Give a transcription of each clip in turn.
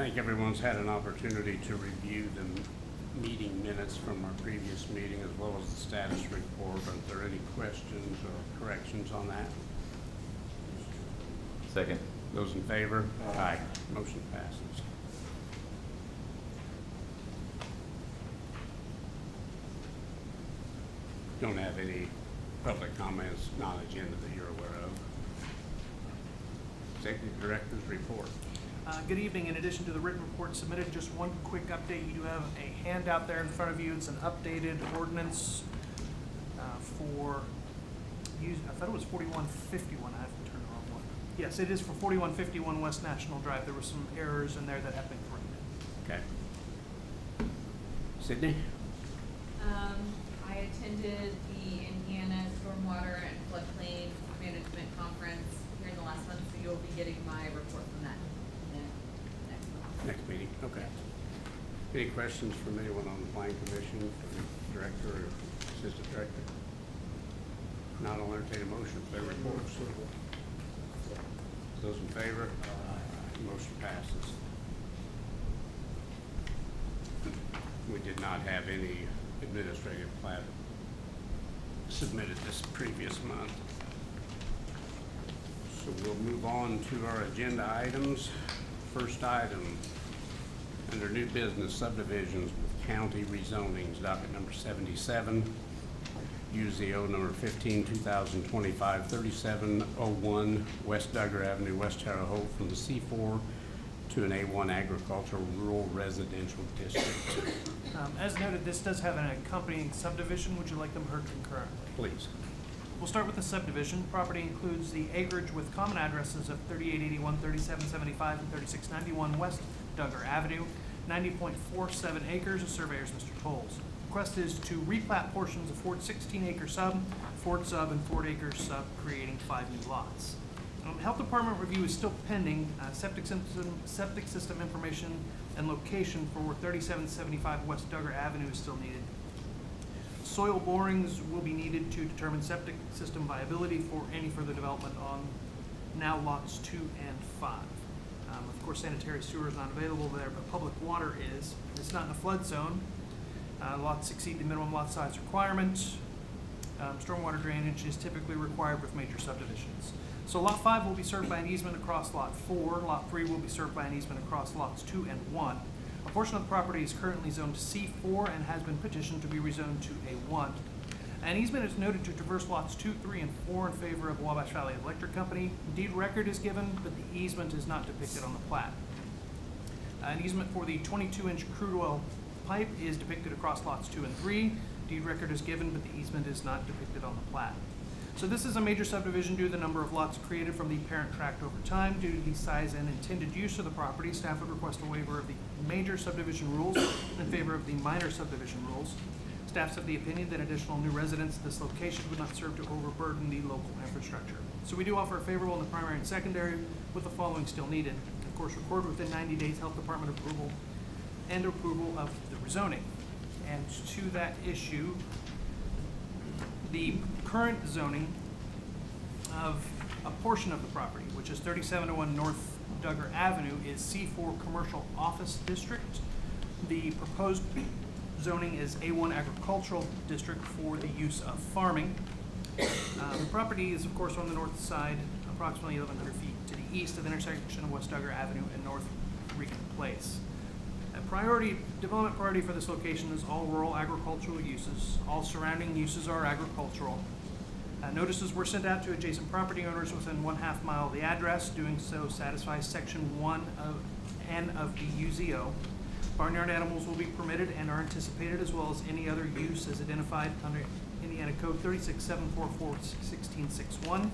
think everyone's had an opportunity to review the meeting minutes from our previous meeting as well as the status report. Are there any questions or corrections on that? Second. Those in favor? Aye. Motion passes. Don't have any public comments, non-agenda that you're aware of. Executive Director's report. Good evening. In addition to the written report submitted, just one quick update. You do have a handout there in front of you. It's an updated ordinance I thought it was 4151. I have to turn the wrong one. Yes, it is for 4151 West National Drive. There were some errors in there that have been corrected. Okay. Sydney? I attended the Indiana Stormwater and Floodplain Management Conference here in the last month, so you'll be getting my report from that next month. Next meeting, okay. Any questions from anyone on the Planning Commission, from the Director or Assistant Director? Not, I'll entertain a motion for their reports. Those in favor? Motion passes. We did not have any administrative plat submitted this previous month. So we'll move on to our agenda items. First item, under new business subdivisions with county rezonings, docket number 77, UZO number 15, 2025, 3701 West Duggar Avenue, West Terre Haute, from the C4 to an A1 agricultural rural residential district. As noted, this does have an accompanying subdivision. Would you like them heard concurrently? Please. We'll start with the subdivision. Property includes the acreage with common addresses of 3881, 3775, and 3691 West Duggar Avenue, 90.47 acres. The surveyor is Mr. Tolles. Request is to replat portions of Ford 16-acre sub, Ford sub, and Ford acre sub, creating 5 new lots. Health Department review is still pending. Septic system information and location for 3775 West Duggar Avenue is still needed. Soil borings will be needed to determine septic system viability for any further development on now lots 2 and 5. Of course, sanitary sewer is not available there, but public water is. It's not in a flood zone. Lots exceed the minimum lot size requirement. Stormwater drainage is typically required with major subdivisions. So lot 5 will be served by an easement across lot 4. Lot 3 will be served by an easement across lots 2 and 1. A portion of the property is currently zoned C4 and has been petitioned to be rezoned to A1. An easement is noted to traverse lots 2, 3, and 4 in favor of Wabash Valley Electric Company. Deed record is given, but the easement is not depicted on the plat. An easement for the 22-inch crude oil pipe is depicted across lots 2 and 3. Deed record is given, but the easement is not depicted on the plat. So this is a major subdivision due to the number of lots created from the parent tract over time. Due to the size and intended use of the property, staff would request a waiver of the major subdivision rules in favor of the minor subdivision rules. Staff's of the opinion that additional new residents at this location would not serve to overburden the local infrastructure. So we do offer a favorable in the primary and secondary, with the following still needed. Of course, record within 90 days Health Department approval and approval of the rezoning. And to that issue, the current zoning of a portion of the property, which is 3701 North Duggar Avenue, is C4 Commercial Office District. The proposed zoning is A1 Agricultural District for the use of farming. The property is, of course, on the north side, approximately 1,100 feet to the east of the intersection of West Duggar Avenue and North Regan Place. Development priority for this location is all rural agricultural uses. All surrounding uses are agricultural. Notices were sent out to adjacent property owners within 1/2 mile of the address. Doing so satisfies Section 1 of N of the UZO. Barnyard animals will be permitted and are anticipated, as well as any other use as identified under Indiana Code 36744-1661.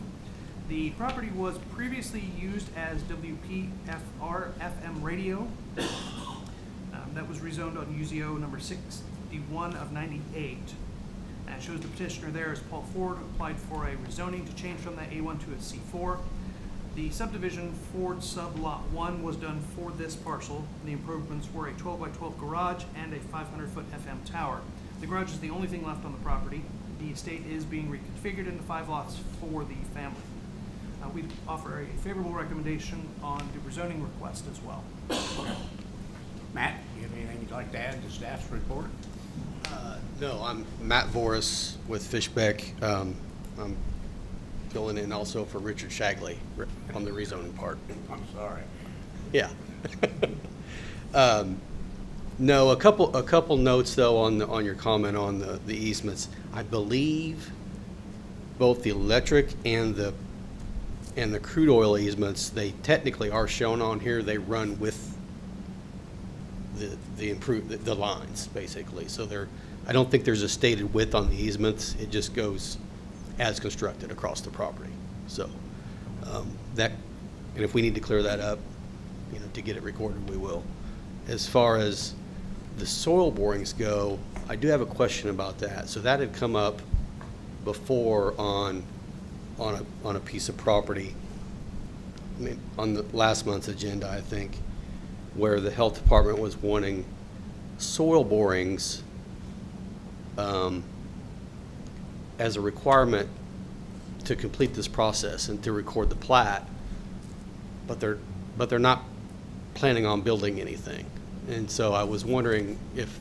The property was previously used as WPFR FM radio. That was rezoned on UZO number 61 of 98. And it shows the petitioner there is Paul Ford, who applied for a rezoning to change from that A1 to a C4. The subdivision Ford sub lot 1 was done for this parcel. The improvements were a 12 by 12 garage and a 500-foot FM tower. The garage is the only thing left on the property. The estate is being reconfigured into 5 lots for the family. We offer a favorable recommendation on the rezoning request as well. Matt, do you have anything you'd like to add to staff's report? No, I'm Matt Voris with Fishbeck. I'm filling in also for Richard Shagley on the rezoning part. I'm sorry. Yeah. No, a couple notes though on your comment on the easements. I believe both the electric and the crude oil easements, they technically are shown on here. They run with the lines basically. So I don't think there's a stated width on the easements. It just goes as constructed across the property. So and if we need to clear that up, to get it recorded, we will. As far as the soil borings go, I do have a question about that. So that had come up before on a piece of property, on the last month's agenda, I think, where the health department was wanting soil borings as a requirement to complete this process and to record the plat, but they're not planning on building anything. And so I was wondering if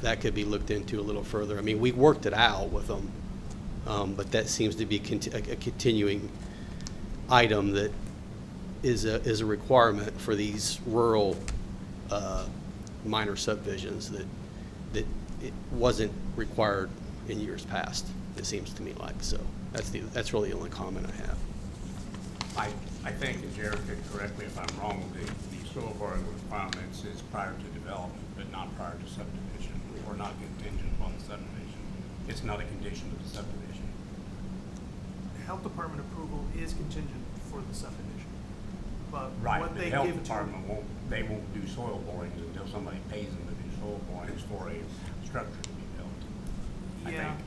that could be looked into a little further. I mean, we worked it out with them, but that seems to be a continuing item that is a requirement for these rural minor subdivisions that it wasn't required in years past, it seems to me like. So that's really the only comment I have. I think, as Eric did correctly, if I'm wrong, the soil boring requirements is prior to development, but not prior to subdivision, or not contingent upon the subdivision. It's not a condition of the subdivision. Health department approval is contingent for the subdivision, but Right, what the they health give to. department won't do soil borings until somebody pays them to do soil borings for a structure to be built. I Yeah. think.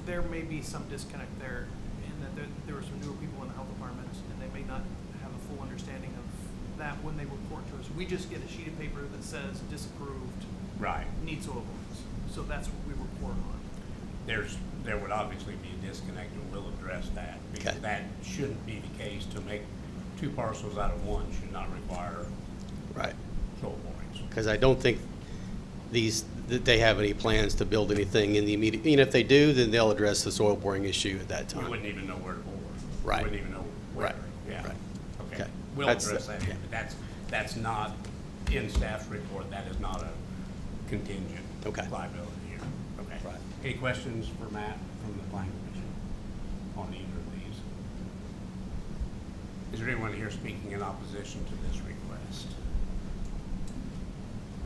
There may be some disconnect there in that there were some newer people in the health department and they may not have a full understanding of that when they report to us. We just get a sheet of paper that says disapproved, Right. needs soil borings. So that's what we report on. There would obviously be a disconnect, and we'll address that, because Okay. that shouldn't be the case. To make two parcels out of one should not require Right. soil borings. Because I don't think that they have any plans to build anything in the immediate, if they do, then they'll address the soil boring issue at that We time. wouldn't even know where to bore. Right. We wouldn't even know where. Right. Yeah. Right. Okay. Okay. We'll That's address the- that, yeah. but that's not in staff's report. That is not a contingent Okay. liability here. Okay. Right. Any questions for Matt from the planning commission on either of these? Is there anyone here speaking in opposition to this request?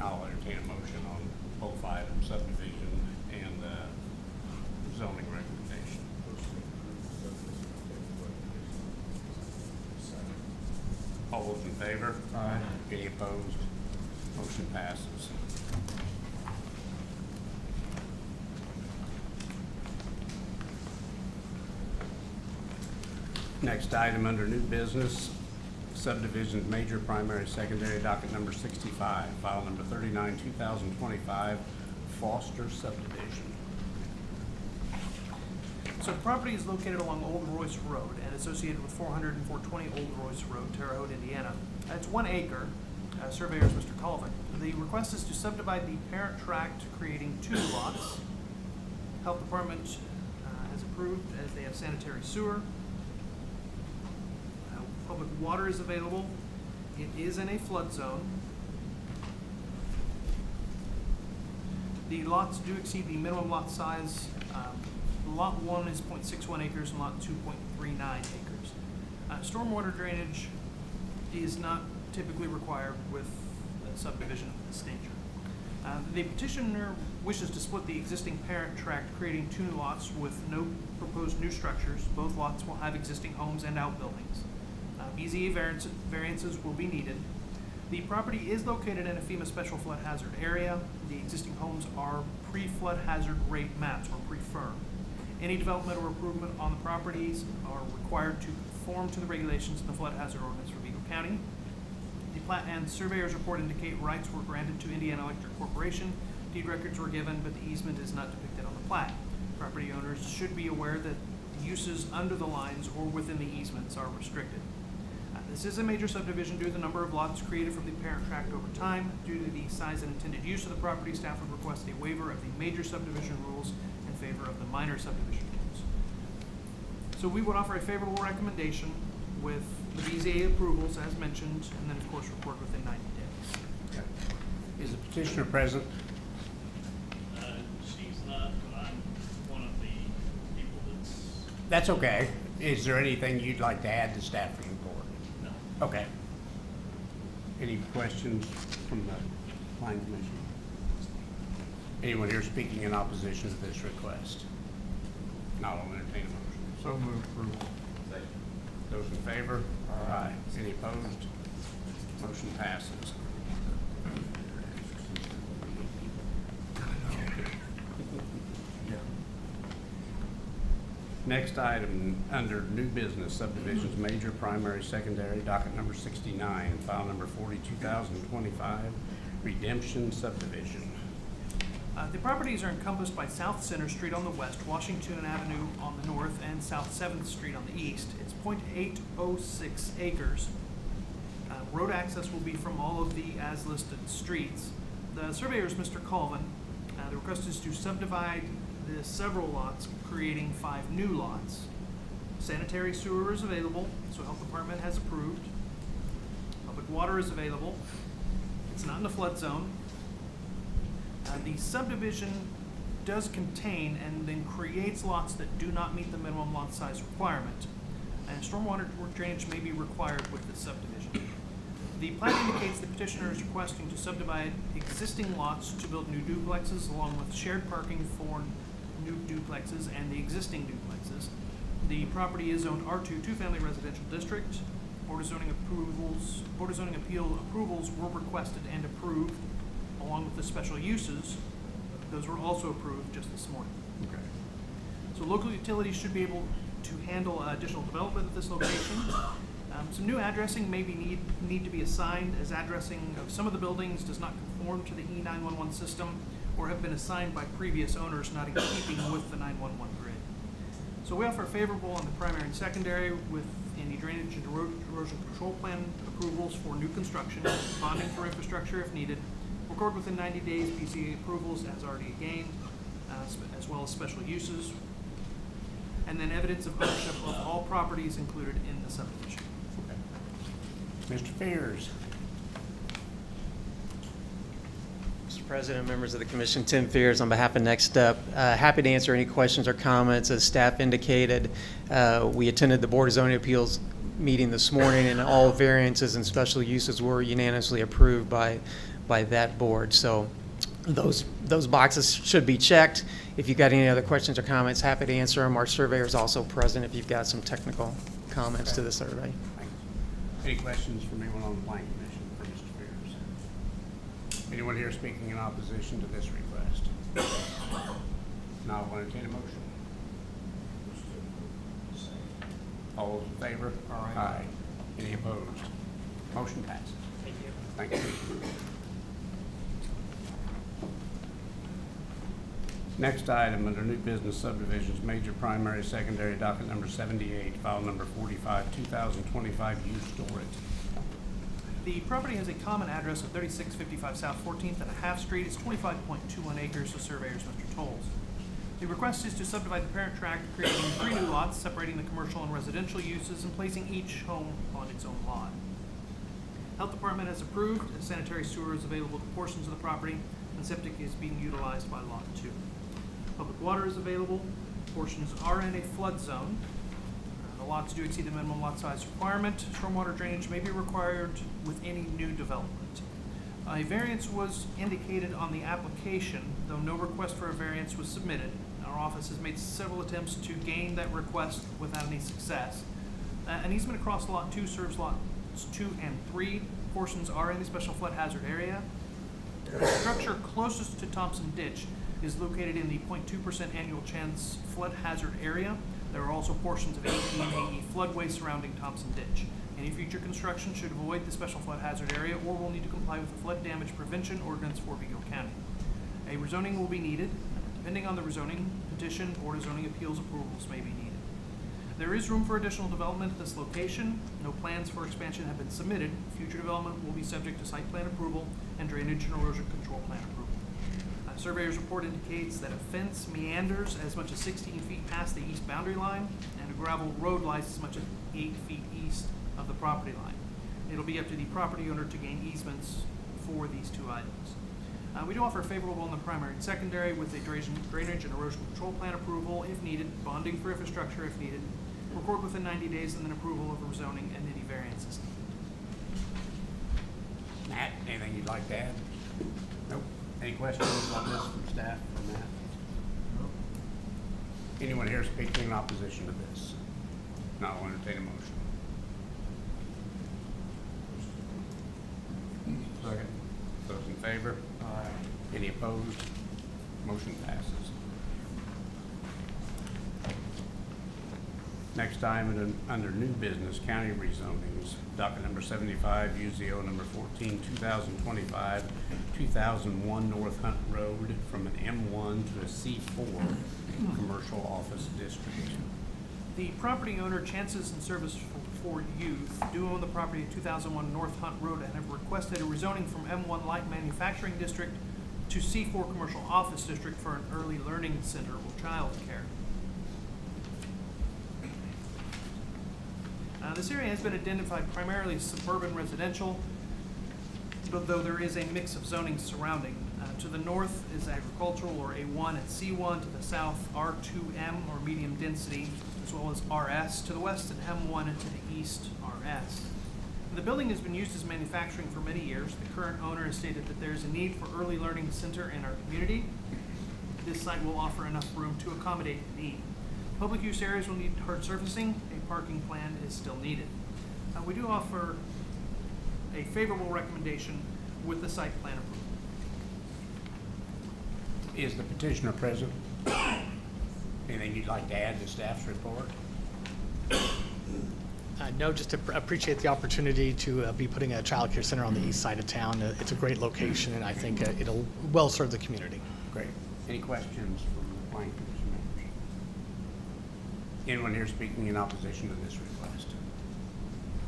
I'll entertain a motion on both items, subdivision and zoning recommendation. All those in favor? Aye. Any opposed? Motion passes. Next item under new business, subdivisions, major, primary, secondary, docket number 65, file number 39, 2025, Foster subdivision. So the property is located along Old Royce Road and associated with 400 and 420 Old Royce Road, Terre Haute, Indiana. It's 1 acre. Surveyor is Mr. Colvin. The request is to subdivide the parent tract, creating 2 lots. Health Department has approved, as they have sanitary sewer. Public water is available. It is in a flood zone. The lots do exceed the minimum lot size. Lot 1 is 0.61 acres and lot 2.39 acres. Stormwater drainage is not typically required with a subdivision of this nature. The petitioner wishes to split the existing parent tract, creating 2 new lots with no proposed new structures. Both lots will have existing homes and outbuildings. BZA variances will be needed. The property is located in a FEMA special flood hazard area. The existing homes are pre-flood hazard rate maps or pre-firm. Any development or improvement on the properties are required to conform to the regulations in the flood hazard ordinance for Vigo County. The plat and surveyor's report indicate rights were granted to Indiana Electric Corporation. Deed records were given, but the easement is not depicted on the plat. Property owners should be aware that uses under the lines or within the easements are restricted. This is a major subdivision due to the number of lots created from the parent tract over time. Due to the size and intended use of the property, staff would request a waiver of the major subdivision rules in favor of the minor subdivision rules. So we would offer a favorable recommendation with the BZA approvals as mentioned, and then of course report within 90 days. Is the petitioner present? She's not, but I'm one of the people that's, That's okay. Is there anything you'd like to add to staff report? no. Okay. Any questions from the planning commission? Anyone here speaking in opposition to this request? Not on entertain a motion. So moved approval. Those in favor? Aye. Any opposed? Motion passes. Next item, under new business subdivisions, major, primary, secondary, docket number 69, file number 42,025, redemption subdivision. The properties are encompassed by South Center Street on the west, Washington Avenue on the north, and South 7th Street on the east. It's .806 acres. Road access will be from all of the as-listed streets. The surveyor is Mr. Colvin. The request is to subdivide the several lots, creating 5 new lots. Sanitary sewer is available, so Health Department has approved. Public water is available. It's not in a flood zone. The subdivision does contain and then creates lots that do not meet the minimum lot size requirement. And stormwater drainage may be required with this subdivision. The plan indicates the petitioner is requesting to subdivide existing lots to build new duplexes along with shared parking for new duplexes and the existing duplexes. The property is zoned R2 two-family residential district. Board of Zoning Appeal approvals were requested and approved along with the special uses. Those were also approved just this morning. Okay. So local utilities should be able to handle additional development at this location. Some new addressing may need to be assigned, as addressing of some of the buildings does not conform to the E911 system or have been assigned by previous owners not in keeping with the 911 grid. So we offer favorable on the primary and secondary with any drainage and erosion control plan approvals for new construction, bonding for infrastructure if needed, record within 90 days BCA approvals as already gained, as well as special uses, and then evidence of ownership of all properties included in the subdivision. Mr. Fears? Mr. President, members of the commission, Tim Fears on behalf of Next Step. Happy to answer any questions or comments. As staff indicated, we attended the Board of Zoning Appeals meeting this morning, and all variances and special uses were unanimously approved by that board. So those boxes should be checked. If you've got any other questions or comments, happy to answer them. Our surveyor is also present if you've got some technical comments to the survey. Any questions from anyone on the planning commission for Mr. Fears? Anyone here speaking in opposition to this request? Now I'll entertain a motion. All those in favor? Aye. Any opposed? Motion passes. Thank you. Thank you. Next item, under new business subdivisions, major, primary, secondary, docket number 78, file number 45, 2025, use storage. The property has a common address of 3655 South 14th and a half Street. It's 25.21 acres, the surveyor's Mr. Tolles. The request is to subdivide the parent tract, creating 3 new lots, separating the commercial and residential uses and placing each home on its own lot. Health Department has approved, sanitary sewer is available to portions of the property, and septic is being utilized by Lot 2. Public water is available, portions are in a flood zone. The lots do exceed the minimum lot size requirement. Stormwater drainage may be required with any new development. A variance was indicated on the application, though no request for a variance was submitted. Our office has made several attempts to gain that request without any success. An easement across Lot 2 serves Lots 2 and 3. Portions are in the special flood hazard area. The structure closest to Thompson Ditch is located in the 0.2% annual chance flood hazard area. There are also portions of 18AE floodway surrounding Thompson Ditch. Any future construction should avoid the special flood hazard area or will need to comply with the flood damage prevention ordinance for Vigo County. A rezoning will be needed. Depending on the rezoning petition, Board of Zoning Appeals approvals may be needed. There is room for additional development at this location. No plans for expansion have been submitted. Future development will be subject to site plan approval and drainage and erosion control plan approval. Surveyor's report indicates that a fence meanders as much as 16 feet past the east boundary line, and a gravel road lies as much as 8 feet east of the property line. It'll be up to the property owner to gain easements for these two items. We do offer favorable in the primary and secondary with a drainage and erosion control plan approval if needed, bonding for infrastructure if needed, record within 90 days, and then approval of rezoning and any variances. Matt, anything you'd like to add? Nope. Any questions on this from staff or Matt? Anyone here speaking in opposition to this? Not will entertain a motion. Second. Those in favor? Aye. Any opposed? Motion passes. Next item under new business, county rezonings, docket number 75, UZO number 14, 2025, 2001 North Hunt Road from an M1 to a C4 commercial office district. The property owner, Chances and Service for Youth, do own the property at 2001 North Hunt Road and have requested a rezoning from M1 Light Manufacturing District to C4 Commercial Office District for an early learning center or child care. This area has been identified primarily as suburban residential, but though there is a mix of zoning surrounding. To the north is agricultural or A1 and C1, to the south R2M or medium density, as well as RS, to the west and M1, and to the east RS. The building has been used as manufacturing for many years. The current owner has stated that there is a need for early learning center in our community. This site will offer enough room to accommodate the need. Public use areas will need hard surfacing. A parking plan is still needed. We do offer a favorable recommendation with the site plan approval. Is the petitioner present? Anything you'd like to add to staff's report? No, just to appreciate the opportunity to be putting a child care center on the east side of town. It's a great location, and I think it'll well serve the community. Great. Any questions from the planning commission members? Anyone here speaking in opposition to this request?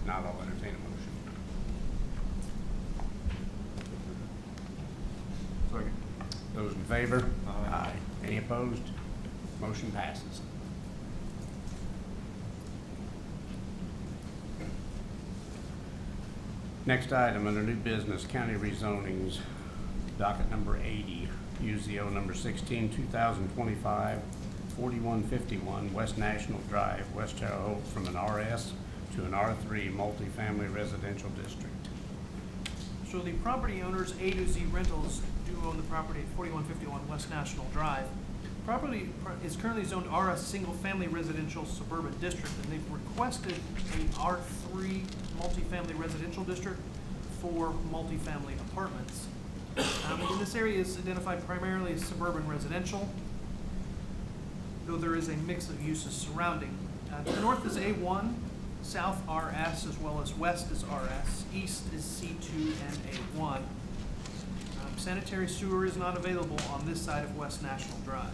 Not, I'll entertain a motion. Second. Those in favor? Aye. Any opposed? Motion passes. Next item under new business, county rezonings, docket number 80, UZO number 16, 2025, 4151 West National Drive, West Terre Haute, from an RS to an R3 multifamily residential district. So the property owners, A to Z Rentals, do own the property at 4151 West National Drive. Property is currently zoned RS Single Family Residential Suburban District, and they've requested a R3 multifamily residential district for multifamily apartments. And this area is identified primarily as suburban residential, though there is a mix of uses surrounding. To the north is A1, south RS, as well as west is RS, east is C2 and A1. Sanitary sewer is not available on this side of West National Drive.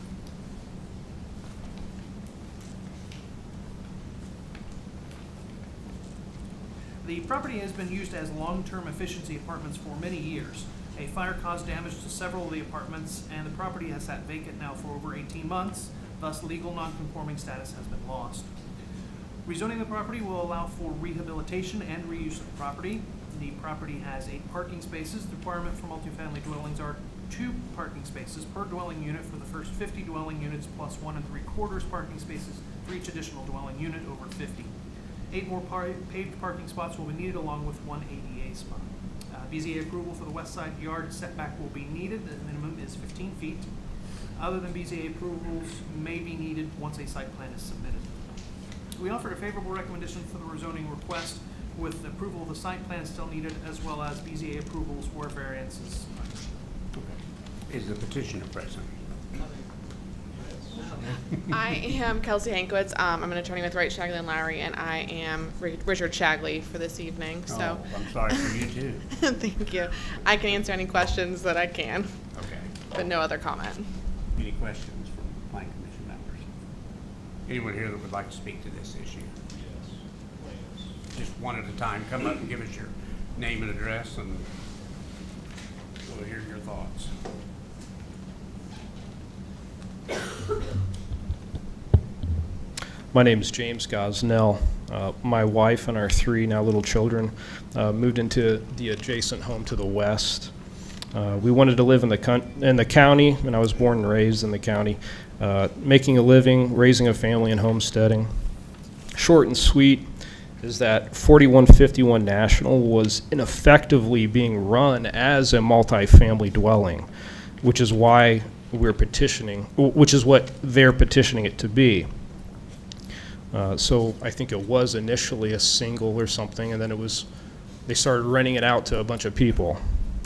The property has been used as long-term efficiency apartments for many years. A fire caused damage to several of the apartments, and the property has sat vacant now for over 18 months, thus legal non-conforming status has been lost. Rezoning the property will allow for rehabilitation and reuse of the property. The property has 8 parking spaces. The requirement for multifamily dwellings are 2 parking spaces per dwelling unit for the first 50 dwelling units, plus 1 3/4 parking spaces for each additional dwelling unit over 50. 8 more paved parking spots will be needed, along with 1 ADA spot. BZA approval for the west side yard setback will be needed. The minimum is 15 feet. Other than BZA approvals may be needed once a site plan is submitted. We offered a favorable recommendation for the rezoning request, with approval of the site plan still needed, as well as BZA approvals where variances are needed. Is the petitioner present? I am Kelsey Hankwitz. I'm an attorney with Wright, Shagley & Lowry, and I am Richard Shagley for this evening. So, Oh, I'm sorry for you too. thank you. I can answer any questions that I can, Okay. but no other comment. Any questions from Plan Commission members? Anyone here that would like to speak to this issue? Yes, please. Just one at a time. Come up and give us your name and address, and we'll hear your thoughts. My name is James Gosnell. My wife and our 3 now little children moved into the adjacent home to the west. We wanted to live in the county, and I was born and raised in the county, making a living, raising a family, and homesteading. Short and sweet is that 4151 National was ineffectively being run as a multifamily dwelling, which is why we're petitioning, which is what they're petitioning it to be. So I think it was initially a single or something, and then they started renting it out to a bunch of people.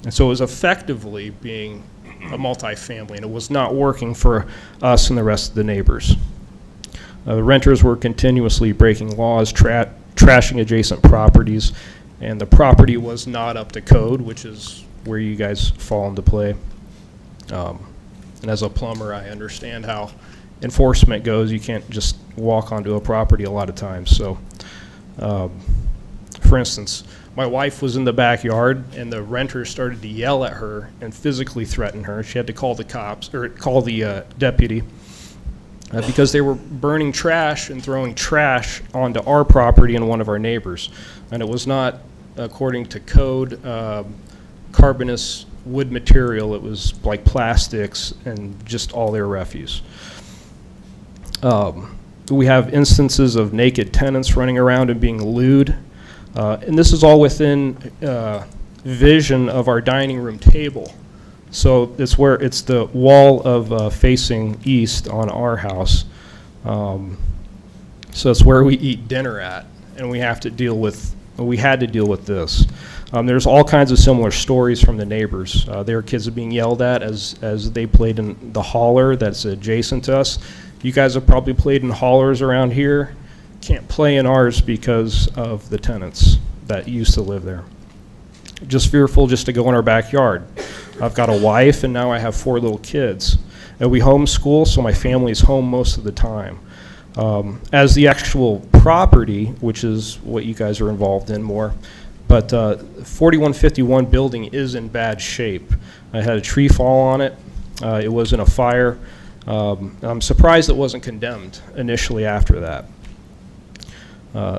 And so it was effectively being a multifamily, and it was not working for us and the rest of the neighbors. The renters were continuously breaking laws, trashing adjacent properties, and the property was not up to code, which is where you guys fall into play. And as a plumber, I understand how enforcement goes. You can't just walk onto a property a lot of times. So, for instance, my wife was in the backyard, and the renters started to yell at her and physically threaten her. She had to call the cops, or call the deputy, because they were burning trash and throwing trash onto our property and one of our neighbors. And it was not according to code, carbonous wood material. It was like plastics and just all their refuse. We have instances of naked tenants running around and being lewd. And this is all within vision of our dining room table. So it's the wall of facing east on our house. So it's where we eat dinner at, and we had to deal with this. There's all kinds of similar stories from the neighbors. Their kids are being yelled at as they played in the holler that's adjacent to us. You guys have probably played in haulers around here. Can't play in ours because of the tenants that used to live there. Just fearful just to go in our backyard. I've got a wife, and now I have 4 little kids. And we homeschool, so my family's home most of the time. As the actual property, which is what you guys are involved in more, but 4151 building is in bad shape. I had a tree fall on it. It was in a fire. I'm surprised it wasn't condemned initially after that.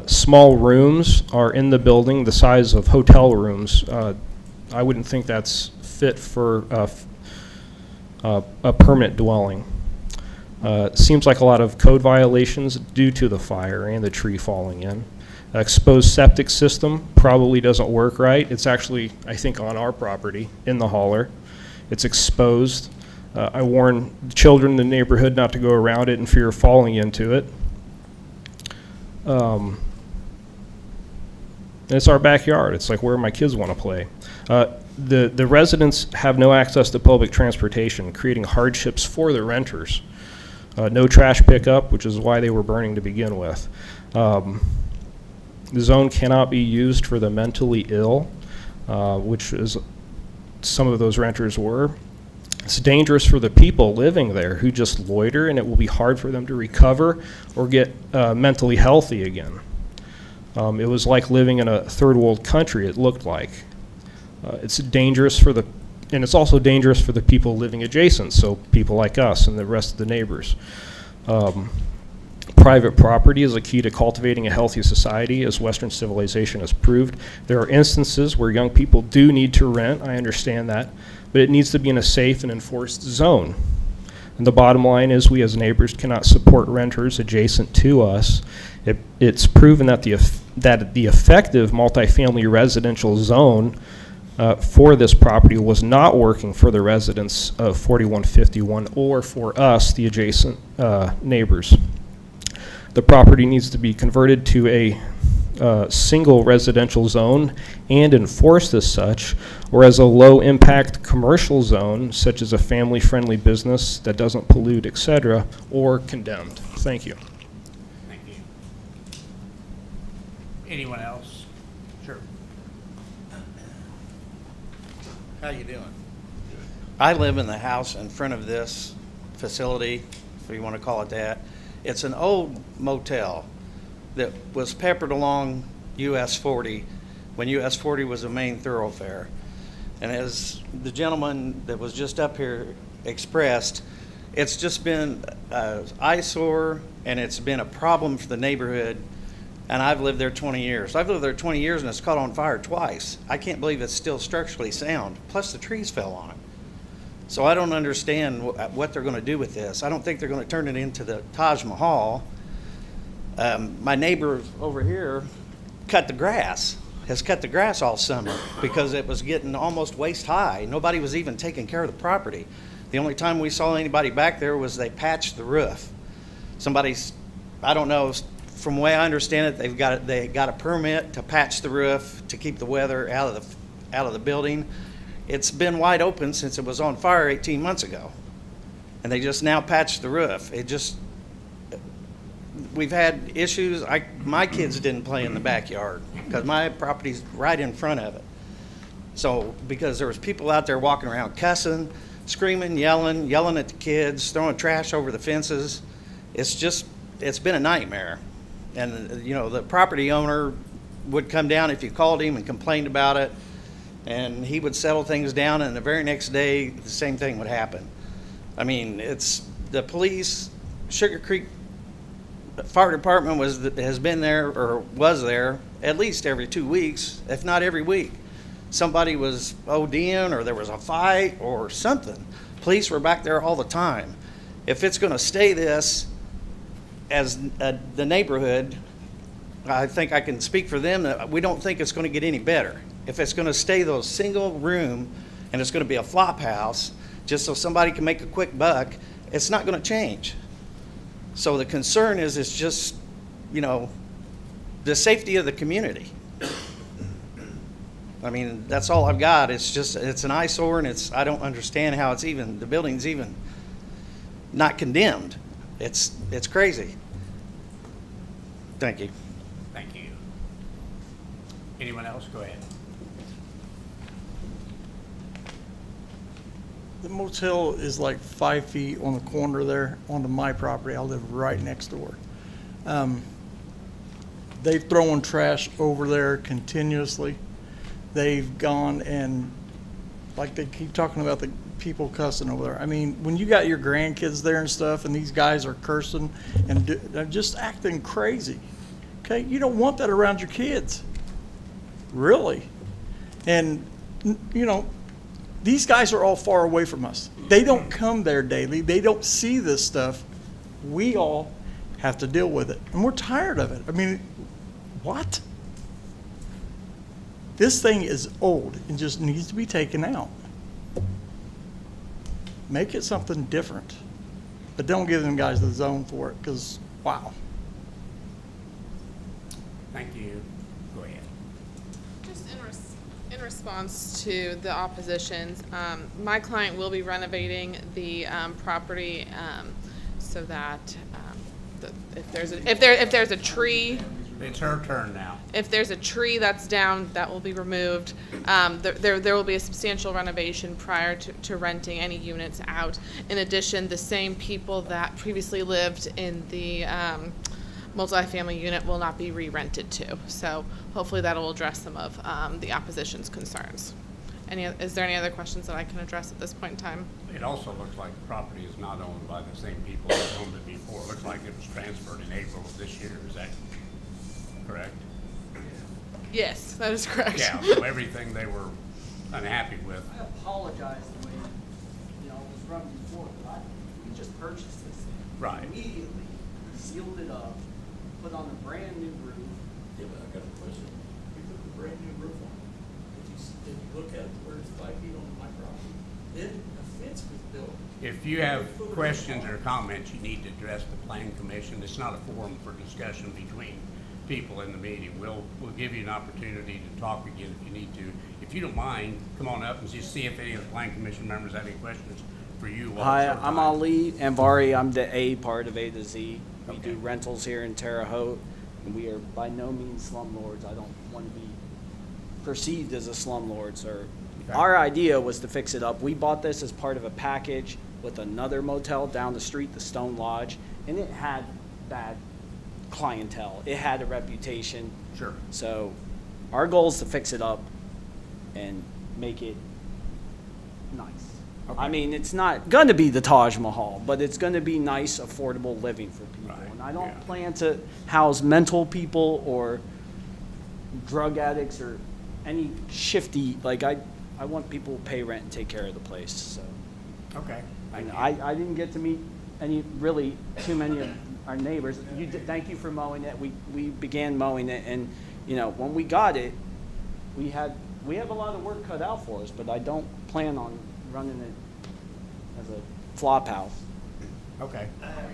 Small rooms are in the building, the size of hotel rooms. I wouldn't think that's fit for a permanent dwelling. Seems like a lot of code violations due to the fire and the tree falling in. Exposed septic system probably doesn't work right. It's actually, I think, on our property in the holler. It's exposed. I warn children in the neighborhood not to go around it in fear of falling into it. And it's our backyard. It's like where my kids want to play. The residents have no access to public transportation, creating hardships for the renters. No trash pickup, which is why they were burning to begin with. The zone cannot be used for the mentally ill, which is some of those renters were. It's dangerous for the people living there who just loiter, and it will be hard for them to recover or get mentally healthy again. It was like living in a third world country, it looked like. It's dangerous and it's also dangerous for the people living adjacent, so people like us and the rest of the neighbors. Private property is a key to cultivating a healthy society, as Western civilization has proved. There are instances where young people do need to rent, I understand that, but it needs to be in a safe and enforced zone. And the bottom line is we as neighbors cannot support renters adjacent to us. It's proven that the effective multifamily residential zone for this property was not working for the residents of 4151 or for us, the adjacent neighbors. The property needs to be converted to a single residential zone and enforced as such, or as a low-impact commercial zone, such as a family-friendly business that doesn't pollute, etc., or condemned. Thank you. Thank you. Anyone else? Sure. How you doing? I live in the house in front of this, facility, if you want to call it that. It's an old motel that was peppered along US 40 when US 40 was a main thoroughfare. And as the gentleman that was just up here expressed, it's just been an eyesore, and it's been a problem for the neighborhood. And I've lived there 20 years. I've lived there 20 years, and it's caught on fire twice. I can't believe it's still structurally sound. Plus, the trees fell on it. So I don't understand what they're going to do with this. I don't think they're going to turn it into the Taj Mahal. My neighbor over here has cut the grass all summer because it was getting almost waist high. Nobody was even taking care of the property. The only time we saw anybody back there was they patched the roof. I don't know, from the way I understand it, they got a permit to patch the roof to keep the weather out of the building. It's been wide open since it was on fire 18 months ago. And they just now patched the roof. We've had issues. My kids didn't play in the backyard because my property's right in front of it. So, because there was people out there walking around cussing, screaming, yelling at the kids, throwing trash over the fences. It's been a nightmare. And, the property owner would come down if you called him and complained about it, and he would settle things down, and the very next day, the same thing would happen. I mean, it's the police, Sugar Creek Fire Department has been there, or was there, at least every 2 weeks, if not every week. Somebody was ODing, or there was a fight, or something. Police were back there all the time. If it's going to stay this, as the neighborhood, I think I can speak for them, that we don't think it's going to get any better. If it's going to stay those single room, and it's going to be a flop house, just so somebody can make a quick buck, it's not going to change. So the concern is, it's just, the safety of the community. I mean, that's all I've got. It's an eyesore, and I don't understand how the building's even not condemned. It's crazy. Thank you. Thank you. Anyone else? Go ahead. The motel is like 5 feet on the corner there onto my property. I live right next door. They've thrown trash over there continuously. They've gone and, like, they keep talking about the people cussing over there. I mean, when you got your grandkids there and stuff, and these guys are cursing and they're just acting crazy, okay? You don't want that around your kids, really. And, these guys are all far away from us. They don't come there daily. They don't see this stuff. We all have to deal with it, and we're tired of it. I mean, what? This thing is old and just needs to be taken out. Make it something different, but don't give them guys the zone for it, because, wow. Thank you. Go ahead. Just in response to the oppositions, my client will be renovating the property so that if there's a tree. It's her turn now. If there's a tree that's down, that will be removed. There will be a substantial renovation prior to renting any units out. In addition, the same people that previously lived in the multifamily unit will not be re-rented to. So hopefully that will address some of the opposition's concerns. Is there any other questions that I can address at this point in time? It also looks like the property is not owned by the same people that owned it before. It looks like it was transferred in April of this year. Is that correct? Yes, that is correct. Yeah, so everything they were unhappy with. I apologize the way, it was run before, but we just purchased this thing. Right. Immediately sealed it up, put on a brand new roof. Yeah, but I got a question. We put a brand new roof on. If you look at where it's 5 feet on my property, then a fence was built. If you have questions or comments, you need to address the plan commission. It's not a forum for discussion between people in the meeting. We'll give you an opportunity to talk again if you need to. If you don't mind, come on up and just see if any of the plan commission members have any questions for you. Hi, I'm Ali Amvari. I'm the A part of A to Z. We Okay. do rentals here in Terre Haute, and we are by no means slumlords. I don't want to be perceived as a slumlord, sir. Okay. Our idea was to fix it up. We bought this as part of a package with another motel down the street, the Stone Lodge, and it had bad clientele. It had a reputation. Sure. So our goal is to fix it up and make it nice. I mean, it's not going to be the Taj Mahal, but it's going to be nice, affordable living for people. Right, And I don't yeah. plan to house mental people or drug addicts or any shifty, like I want people to pay rent and take care of the place, so. Okay. Thank And you. I didn't get to meet really too many of our neighbors. Thank you for mowing it. We began mowing it, and, you know, when we got it, we have a lot of work cut out for us, but I don't plan on running it as a flop house. Okay. I have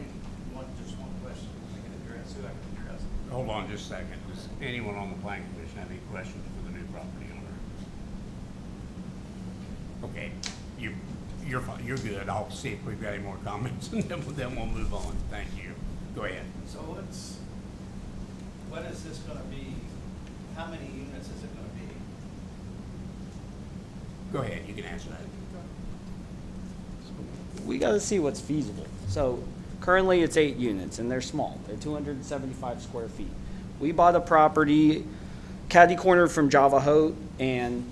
just one question I can address, who I can address. Hold on just a second. Does anyone on the planning commission have any questions for the new property owner? Okay, you're fine, you're good. I'll see if we've got any more comments and then we'll move on. Thank you. Go ahead. So what is this gonna be? How many units is it gonna be? Go ahead, you can answer that. We got to see what's feasible. So currently it's 8 units and they're small. They're 275 square feet. We bought a property catty corner from Java Hote, and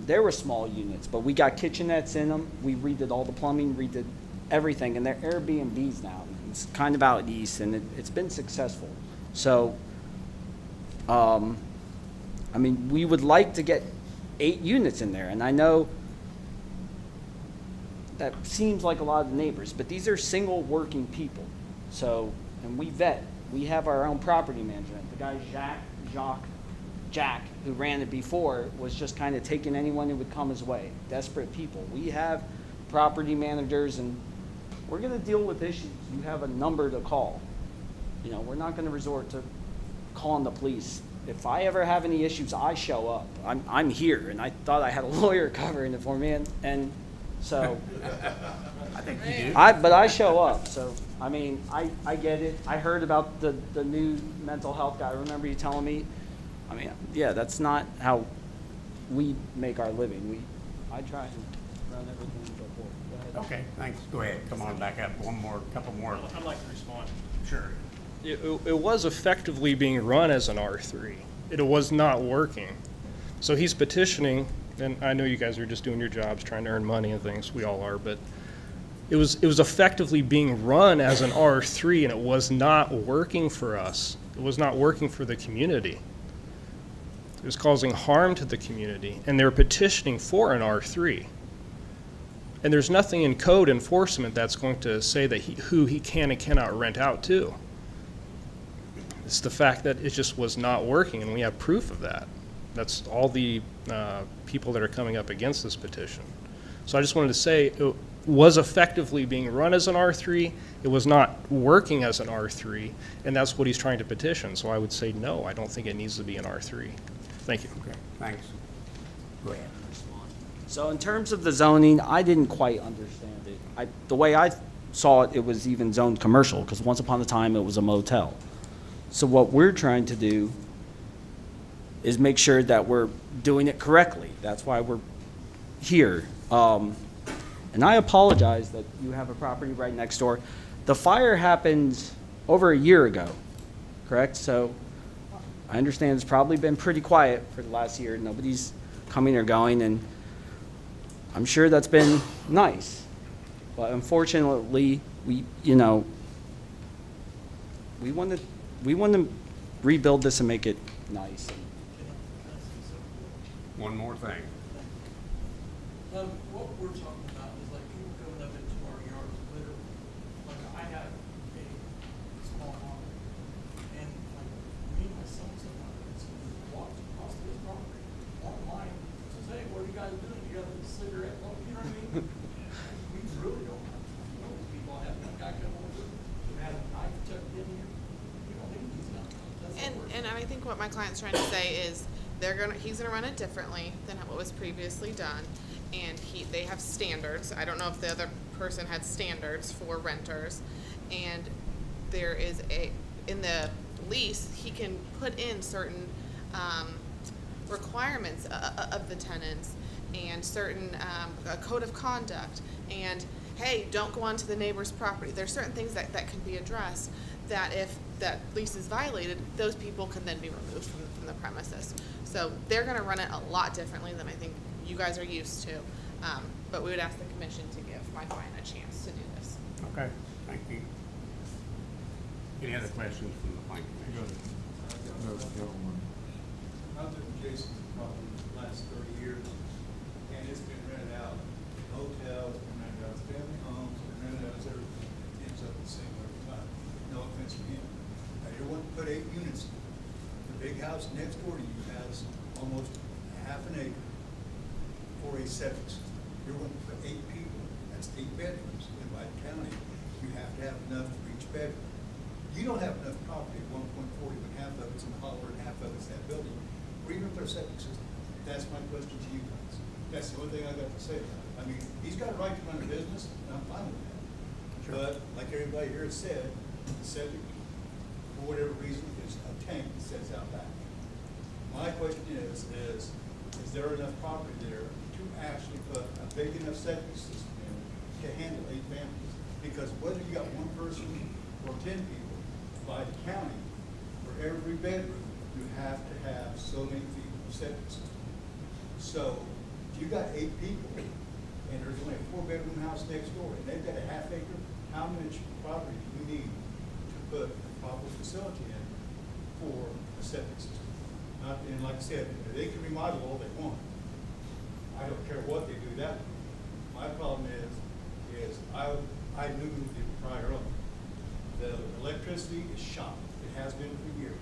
there were small units, but we got kitchenettes in them. We redid all the plumbing, redid everything, and they're Airbnbs now. It's kind of out east, and it's been successful. So, I mean, we would like to get 8 units in there, and I know that seems like a lot of neighbors, but these are single working people. So, and we vet. We have our own property management. The guy Jack, who ran it before, was just kind of taking anyone who would come his way. Desperate people. We have property managers, and we're going to deal with issues. You have a number to call. You know, we're not going to resort to calling the police. If I ever have any issues, I show up. I'm here, and I thought I had a lawyer covering it for me, and so. I think you do. But I show up, so, I mean, I get it. I heard about the new mental health guy. Remember you telling me? I mean, yeah, that's not how we make our living. I try and run everything to the board. Go ahead. Okay, thanks. Go ahead. Come on back up. Couple more. I'd like to respond. Sure. It was effectively being run as an R3. It was not working. So he's petitioning, and I know you guys are just doing your jobs, trying to earn money and things, we all are, but it was effectively being run as an R3, and it was not working for us. It was not working for the community. It was causing harm to the community, and they're petitioning for an R3. And there's nothing in code enforcement that's going to say that who he can and cannot rent out to. It's the fact that it just was not working, and we have proof of that. That's all the people that are coming up against this petition. So I just wanted to say it was effectively being run as an R3. It was not working as an R3, and that's what he's trying to petition. So I would say no, I don't think it needs to be an R3. Thank you. Okay, thanks. Go ahead. So in terms of the zoning, I didn't quite understand it. The way I saw it, it was even zoned commercial, because once upon a time it was a motel. So what we're trying to do is make sure that we're doing it correctly. That's why we're here. And I apologize that you have a property right next door. The fire happened over a year ago, correct? So I understand it's probably been pretty quiet for the last year. Nobody's coming or going, and I'm sure that's been nice. But unfortunately, we want to rebuild this and make it nice. One more thing. What we're talking about is like people coming up into our yards, literally. Like I have a small farm, and like me and my son, sometimes walk across this property, online, says, hey, what are you guys doing? You got a cigarette? Well, you know what I mean? We really don't have, these people have one guy come over, and have a knife tucked in here. We don't need these guys. That's the worst. And I think what my client's trying to say is he's gonna run it differently than what was previously done. And they have standards. I don't know if the other person had standards for renters. And there is in the lease, he can put in certain requirements of the tenants and certain a code of conduct and hey, don't go onto the neighbor's property. There's certain things that can be addressed, that if that lease is violated, those people can then be removed from the premises. So they're gonna run it a lot differently than I think you guys are used to. But we would ask the commission to give my client a chance to do this. Okay, thank you. Any other questions from the planning commission? I've been Jason's property for the last 30 years, and it's been rented out. Hotels, it's been rented out, family homes, it's been rented out, as everything. It ends up the same every time. No offense to him. Now, you want to put 8 units. The big house next door to you has almost half an acre for a septic system. You're going to put 8 people, that's 8 bedrooms. In White County, you have to have enough for each bedroom. You don't have enough property at 1.40, when half of it's in the holler and half of it's that building, or even if their septic system. That's my question to you guys. That's the only thing I got to say about it. I mean, he's got a right to run a business, and I'm fine with that. But like everybody here has said, the septic, for whatever reason, is a tank that sits out back. My question is there enough property there to actually put a big enough septic system in to handle 8 families? Because whether you got 1 person or 10 people, by the county, for every bedroom, you have to have so many feet of septic system. So, if you got 8 people, and there's only a 4-bedroom house next door, and they've got a half acre, how much property do you need to put a proper facility in for a septic system? Not, and like I said, they can remodel all they want. I don't care what they do that. My problem is I knew the prior owner. The electricity is shot. It has been for years.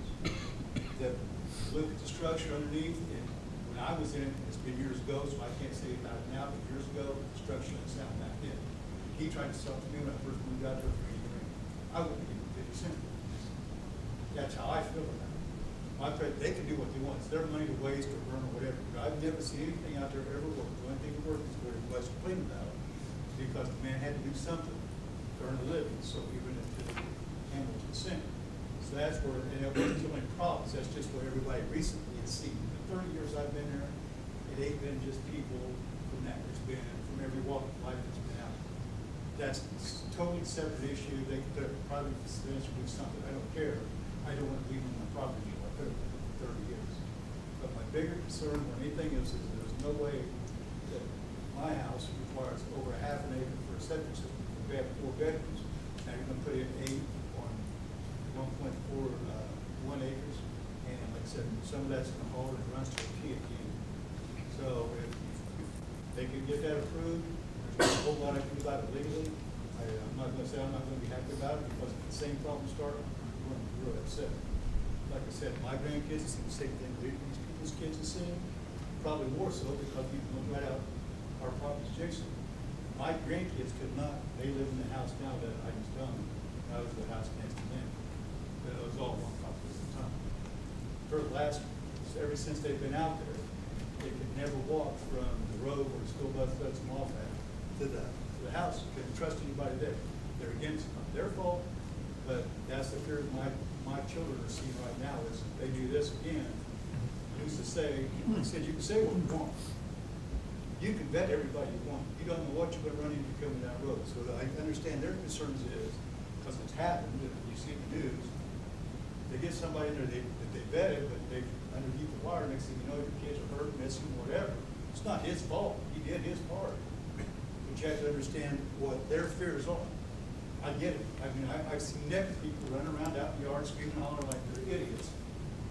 Look at the structure underneath, and when I was in it, it's been years ago, so I can't say about it now, but years ago, the structure didn't sound back then. He tried to sell it to me when I first moved out there for $80 grand. I wouldn't give him 50 cents. That's how I feel about it. They can do what they want. It's their money to waste or burn or whatever. But I've never seen anything out there ever work. The only thing that worked is what everybody's complaining about, because the man had to do something to earn a living, so he went into the Hamilton Center. So that's where, and it wasn't too many problems. That's just what everybody recently has seen. The 30 years I've been there, it ain't been just people from that. It's been from every walk of life that's been out. That's a totally separate issue. They could put a private residential do something. I don't care. I don't want to leave them on property. I put it for 30 years. But my bigger concern more than anything is there's no way that my house requires over a half an acre for a septic system. We have 4 bedrooms. Now you're going to put in 8 on 1.41 acres. And like I said, some of that's in the hall and it runs to a T at the end. So if they can get that approved, there's a whole lot I can do about it legally. I'm not going to say I'm not going to be happy about it, because if the same problem starts, I'm going to be really upset. Like I said, my grandkids have seen the same thing these people's kids have seen, probably more so because people look right out our properties adjacent. My grandkids could not, they live in the house now that I just done. I was the house next to them. But it was all one property at the time. For the last, ever since they've been out there, they could never walk from the road where the school bus lets them off at to the house. Couldn't trust anybody there. They're against, not their fault, but that's the fear my children are seeing right now is if they do this again. I used to say, I said, you can say what you want. You can bet everybody you want. You don't know what you're going to run into coming down the road. So I understand their concerns is, because it's happened, and you see the news, they get somebody in there that they vetted, but they underneath the wire, next thing you know, your kids are hurt, missing, whatever. It's not his fault. He did his part. But you have to understand what their fears are. I get it. I mean, I've seen naked people running around out in the yard screaming and hollering like they're idiots.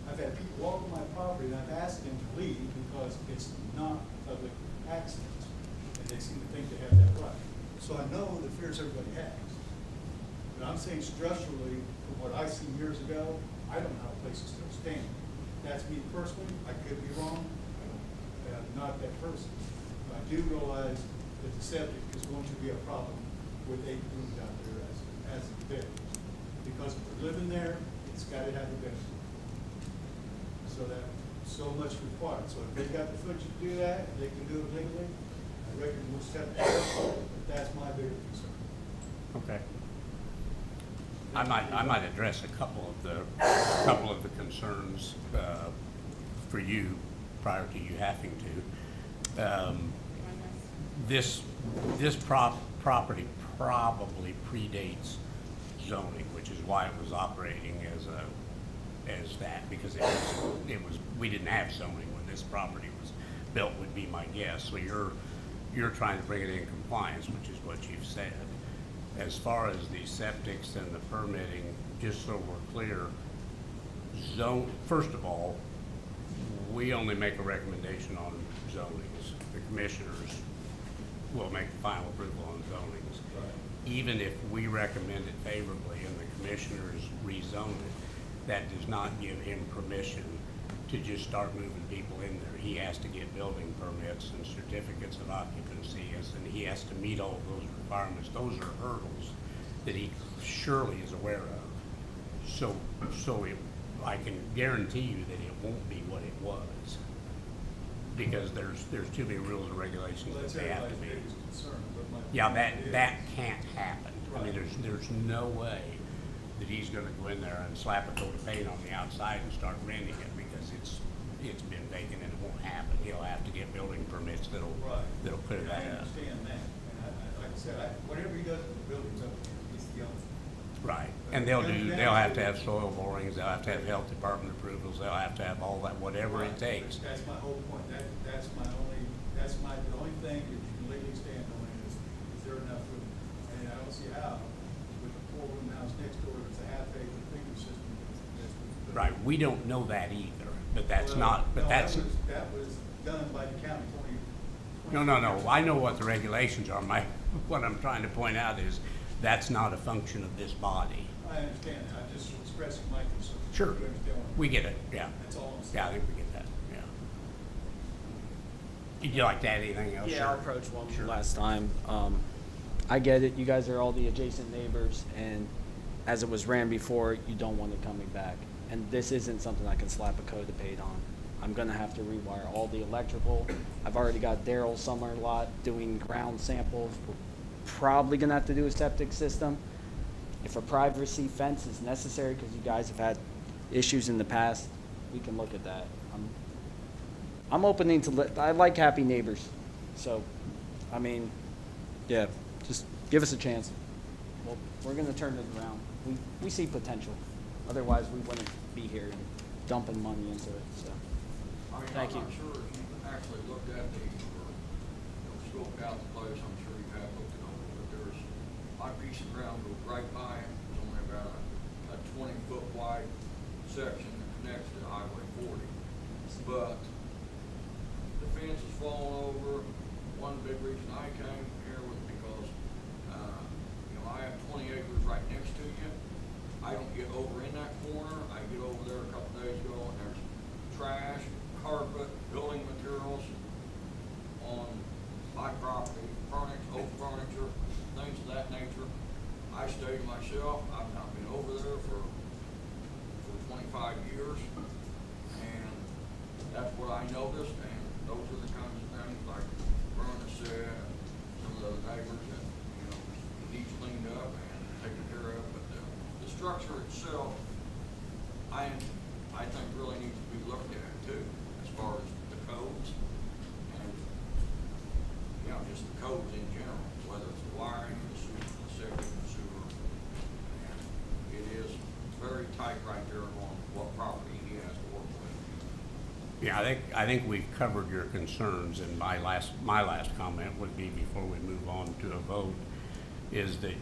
I've had people walk on my property and I've asked them to leave because it's not public access. And they seem to think they have that right. So I know the fears everybody has. But I'm saying structurally, from what I seen years ago, I don't know how places still stand. That's me personally. I could be wrong. I'm not that person. But I do realize that the septic is going to be a problem with 8 rooms out there as a bed. Because if we're living there, it's got to have a bed. So that so much required. So if they got the footage to do that, they can do it legally. I reckon we'll step back. But that's my bigger concern. Okay. I might address a couple of the concerns for you prior to you having to. This property probably predates zoning, which is why it was operating as that, because it was, we didn't have zoning when this property was built, would be my guess. So you're trying to bring it in compliance, which is what you've said. As far as the septics and the permitting, just so we're clear, first of all, we only make a recommendation on zonings. The commissioners will make the final approval on zonings. Even if we recommend it favorably and the commissioners rezone it, that does not give him permission to just start moving people in there. He has to get building permits and certificates of occupancy, and he has to meet all of those requirements. Those are hurdles that he surely is aware of. So I can guarantee you that it won't be what it was, because there's too many rules and regulations Well, that that's they have to everybody's be. biggest concern, but my Yeah, point that is- can't happen. I mean, there's no way that he's gonna go in there and slap a coat of paint on the outside and start renting it, because it's been vacant and it won't happen. He'll have to get building permits that'll put it And I back up. understand that, and like I said, whatever he does with the buildings up there, he's the owner. Right, and they'll have to have soil borings, they'll have to have health department approvals, they'll have to have all that, whatever it takes. That's my whole point, that's the only thing that you can legally stand on is there enough room? And I don't see how, with the four-room house next door, it's a half-acre finger system. Right, we don't know that either, but that's Well, not, but no, that's, that was done by the county 20. no, I know what the regulations are. What I'm trying to point out is that's not a function of this body. I understand that, I'm just expressing my concern. Sure. You understand what I'm We get it, yeah. That's all I'm saying. Yeah, I think we get that, yeah. Would you like to add anything else? Yeah, sir? I'll approach one Sure. last time. I get it, you guys are all the adjacent neighbors, and as it was ran before, you don't want it coming back. And this isn't something I can slap a coat of paint on. I'm gonna have to rewire all the electrical. I've already got Daryl Summer lot doing ground samples. We're probably gonna have to do a septic system. If a privacy fence is necessary, because you guys have had issues in the past, we can look at that. I'm opening to, I like happy neighbors, so, I mean, yeah, just give us a chance. Well, we're gonna turn it around. We see potential. Otherwise, we wouldn't be here and dumping money into it, so. Thank you. I'm not sure if you've actually looked at these or, scoped out the place, I'm sure you have looked it over, but there's my piece of ground goes right by it. It's only about a 20-foot wide section that connects to Highway 40. But the fence has fallen over. One big reason I came here was because, I have 20 acres right next to you. I don't get over in that corner. I get over there a couple days ago and there's trash, carpet, building materials on my property, old furniture, things of that nature. I stayed myself. I've not been over there for 25 years. And that's what I noticed, and those are the kinds of things like Vernon said, some of those neighbors that, needs cleaned up and taken care of. But the structure itself, I think really needs to be looked at too, as far as the codes and, just the codes in general, whether it's the wiring, the sewer, the septic, the sewer. And it is very tight right there on what property he has to work with. Yeah, I think we've covered your concerns, and my last comment would be, before we move on to a vote, is that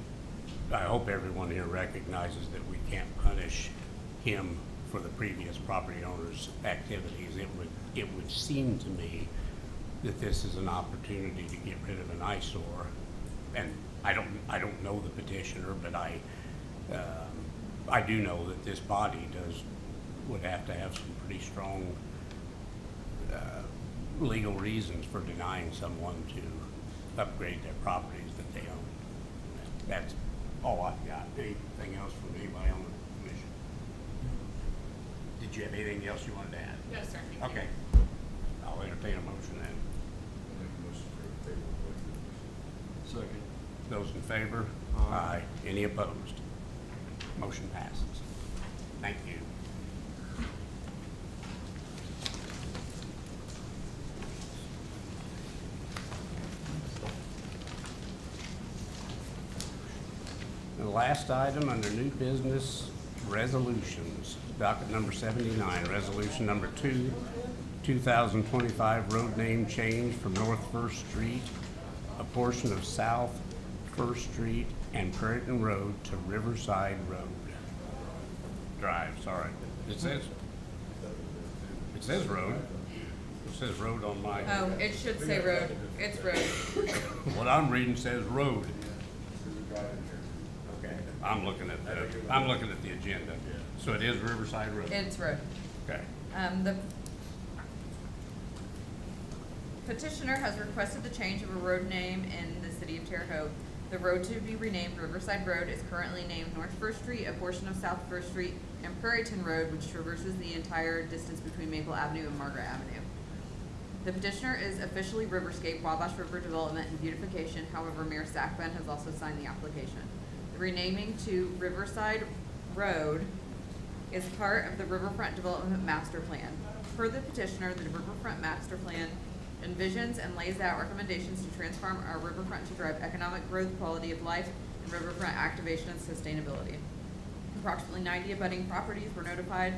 I hope everyone here recognizes that we can't punish him for the previous property owner's activities. It would seem to me that this is an opportunity to get rid of an eyesore, and I don't know the petitioner, but I do know that this body would have to have some pretty strong legal reasons for denying someone to upgrade their properties that they own. That's all I've got. Anything else from anybody on the commission? Did you have anything else you wanted to add? No, sir. Thank you. Okay. I'll entertain a motion then. Second. Those in favor? Aye. Any opposed? Motion passes. Thank you. The last item under new business resolutions, docket number 79, resolution number 2, 2025 road name change from North First Street, a portion of South First Street and Prairiton Road to Riverside Road. Drive, sorry. It says road. It says road on my. Oh, it should say road. It's road. What I'm reading says road. Okay, I'm looking at the agenda. So it is Riverside Road? It's road. Okay. The petitioner has requested the change of a road name in the city of Terre Haute. The road to be renamed Riverside Road is currently named North First Street, a portion of South First Street, and Prairiton Road, which traverses the entire distance between Maple Avenue and Margaret Avenue. The petitioner is officially Riverscape, Wabash River Development and Beautification. However, Mayor Sackben has also signed the application. The renaming to Riverside Road is part of the Riverfront Development Master Plan. Per the petitioner, the Riverfront Master Plan envisions and lays out recommendations to transform our riverfront to drive economic growth, quality of life, and riverfront activation and sustainability. Approximately 90 abutting properties were notified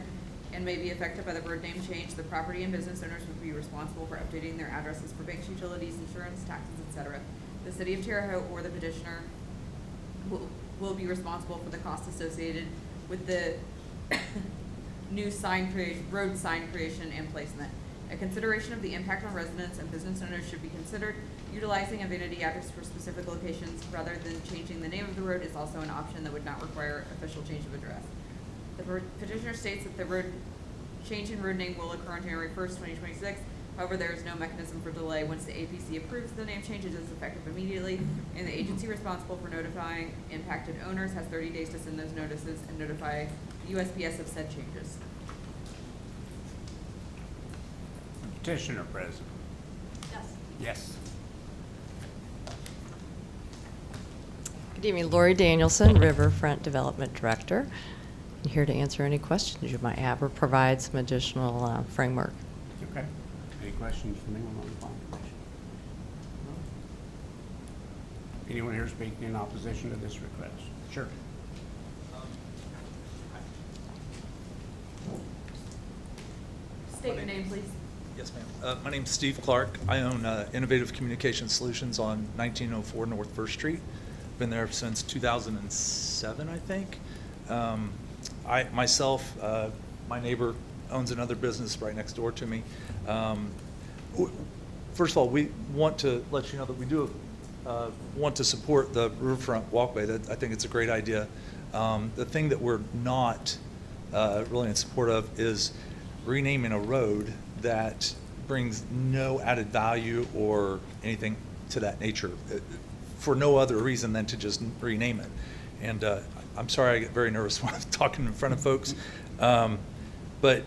and may be affected by the road name change. The property and business owners would be responsible for updating their addresses for banks, utilities, insurance, taxes, etc. The city of Terre Haute or the petitioner will be responsible for the costs associated with the new road sign creation and placement. A consideration of the impact on residents and business owners should be considered. Utilizing a vanity address for specific locations rather than changing the name of the road is also an option that would not require official change of address. The petitioner states that the change in road name will occur on January 1st, 2026. However, there is no mechanism for delay. Once the APC approves the name change, it is effective immediately, and the agency responsible for notifying impacted owners has 30 days to send those notices and notify the USPS of said changes. Petitioner present. Yes. Yes. Good evening, Lori Danielson, Riverfront Development Director. I'm here to answer any questions you might have or provide some additional framework. Okay. Any questions from anyone on the planning commission? No? Anyone here speaking in opposition to this request? Sure. State your name, please. Yes, ma'am. My name's Steve Clark. I own Innovative Communication Solutions on 1904 North First Street. Been there since 2007, I think. My neighbor owns another business right next door to me. First of all, we want to let you know that we do want to support the Riverfront Walkway. I think it's a great idea. The thing that we're not really in support of is renaming a road that brings no added value or anything to that nature for no other reason than to just rename it. And I'm sorry I get very nervous when I'm talking in front of folks. But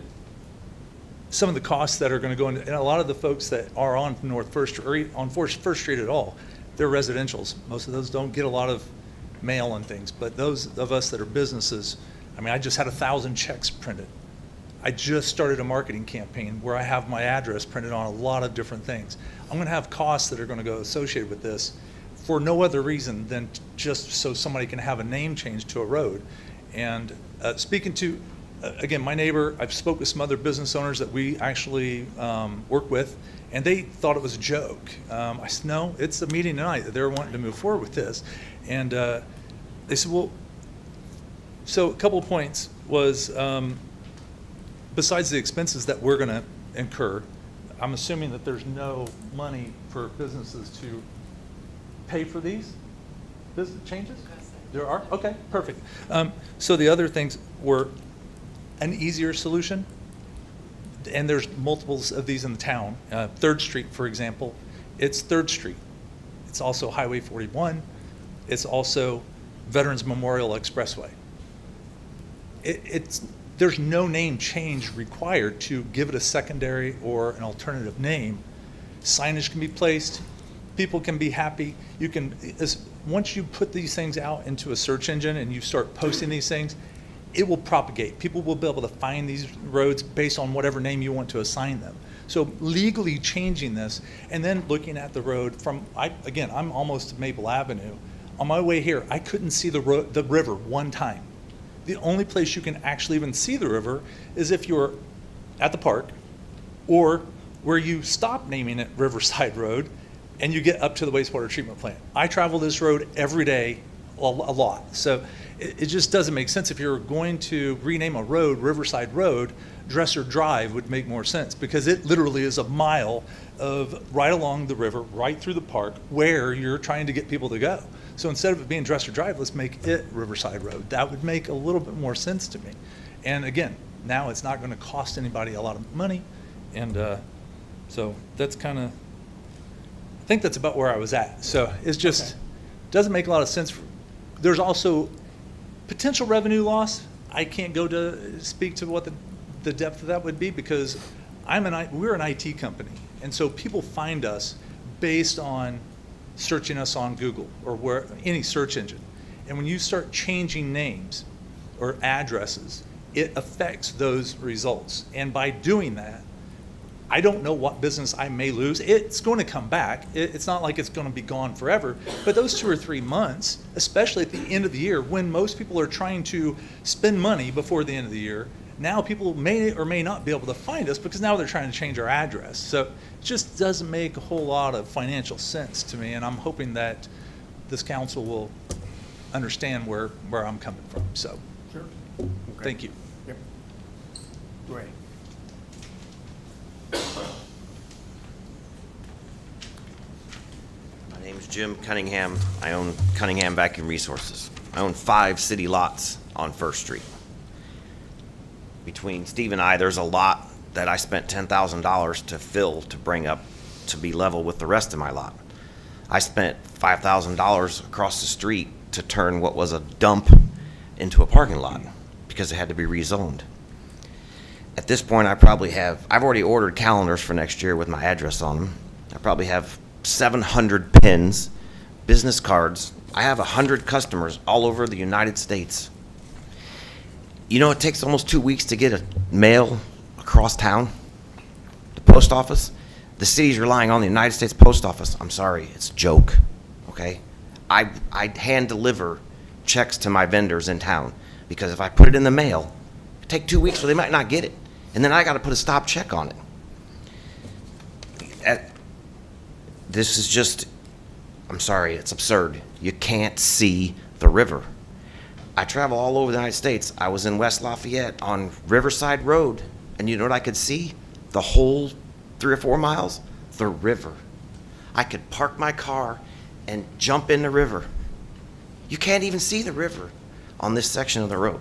some of the costs that are going to go into, and a lot of the folks that are on North First or on First Street at all, they're residentials. Most of those don't get a lot of mail and things, but those of us that are businesses, I mean, I just had 1,000 checks printed. I just started a marketing campaign where I have my address printed on a lot of different things. I'm going to have costs that are going to go associated with this for no other reason than just so somebody can have a name change to a road. And speaking to, again, my neighbor, I've spoke with some other business owners that we actually work with, and they thought it was a joke. I said, no, it's a meeting tonight that they're wanting to move forward with this. And they said, well, so a couple of points was, besides the expenses that we're going to incur, I'm assuming that there's no money for businesses to pay for these business changes? There are? Okay, perfect. So the other things were an easier solution, and there's multiples of these in the town. 3rd Street, for example, it's 3rd Street. It's also Highway 41. It's also Veterans Memorial Expressway. There's no name change required to give it a secondary or an alternative name. Signage can be placed. People can be happy. You can, once you put these things out into a search engine and you start posting these things, it will propagate. People will be able to find these roads based on whatever name you want to assign them. So legally changing this and then looking at the road from, I'm almost to Maple Avenue on my way here, I couldn't see the river one time. The only place you can actually even see the river is if you're at the park or where you stop naming it Riverside Road and you get up to the wastewater treatment plant. I travel this road every day a lot. So it just doesn't make sense. If you're going to rename a road Riverside Road, Dresser Drive would make more sense because it literally is a mile of right along the river, right through the park where you're trying to get people to go. So instead of it being Dresser Drive, let's make it Riverside Road. That would make a little bit more sense to me. And again, now it's not going to cost anybody a lot of money. And so that's kind of, I think that's about where I was at. So it's just, doesn't make a lot of sense. There's also potential revenue loss. I can't go to speak to what the depth of that would be because we're an IT company. And so people find us based on searching us on Google or any search engine. And when you start changing names or addresses, it affects those results. And by doing that, I don't know what business I may lose. It's going to come back. It's not like it's going to be gone forever. But those 2 or 3 months, especially at the end of the year, when most people are trying to spend money before the end of the year, now people may or may not be able to find us because now they're trying to change our address. So it just doesn't make a whole lot of financial sense to me. And I'm hoping that this council will understand where I'm coming from. So, Sure. Thank you. Yep. Great. My name is Jim Cunningham. I own Cunningham Vacuum Resources. I own 5 city lots on First Street. Between Steve and I, there's a lot that I spent $10,000 to fill to bring up to be level with the rest of my lot. I spent $5,000 across the street to turn what was a dump into a parking lot because it had to be rezoned. At this point, I've already ordered calendars for next year with my address on them. I probably have 700 pins, business cards. I have 100 customers all over the United States. You know, it takes almost 2 weeks to get a mail across town, the post office. The city's relying on the United States Post Office. I'm sorry, it's a joke, okay? I hand deliver checks to my vendors in town because if I put it in the mail, it take 2 weeks, so they might not get it. And then I got to put a stop check on it. This is just, I'm sorry, it's absurd. You can't see the river. I travel all over the United States. I was in West Lafayette on Riverside Road, and you know what I could see? The whole 3 or 4 miles? The river. I could park my car and jump in the river. You can't even see the river on this section of the road.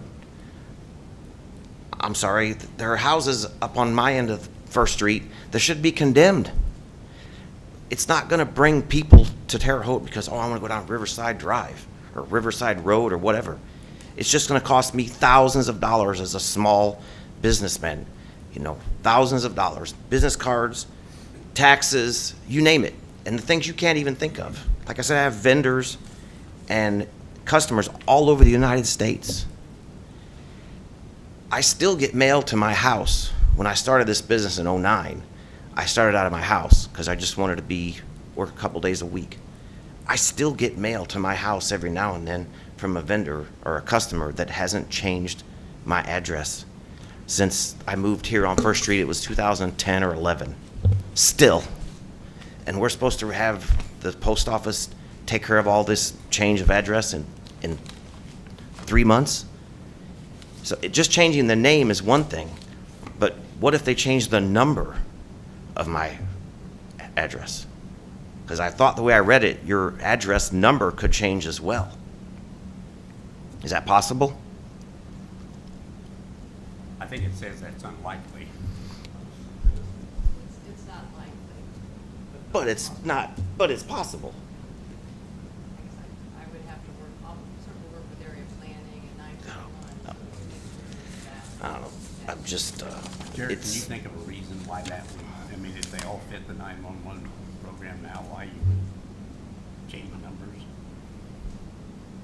I'm sorry, there are houses up on my end of First Street that should be condemned. It's not gonna bring people to Terre Haute because, I wanna go down Riverside Drive or Riverside Road or whatever. It's just gonna cost me thousands of dollars as a small businessman, you know, thousands of dollars. Business cards, taxes, you name it. And the things you can't even think of. Like I said, I have vendors and customers all over the United States. I still get mail to my house. When I started this business in '09, I started out of my house because I just wanted to work a couple days a week. I still get mail to my house every now and then from a vendor or a customer that hasn't changed my address since I moved here on First Street. It was 2010 or 11. Still. And we're supposed to have the post office take care of all this change of address in 3 months? So just changing the name is one thing, but what if they change the number of my address? Because I thought the way I read it, your address number could change as well. Is that possible? I think it says that's unlikely. It's not likely. But it's possible. I would have to I'll certainly work with area planning and 911. I don't know. I'm just, Jared, can you think of a reason why that would, I mean, if they all fit the 911 program now, why you would change the numbers?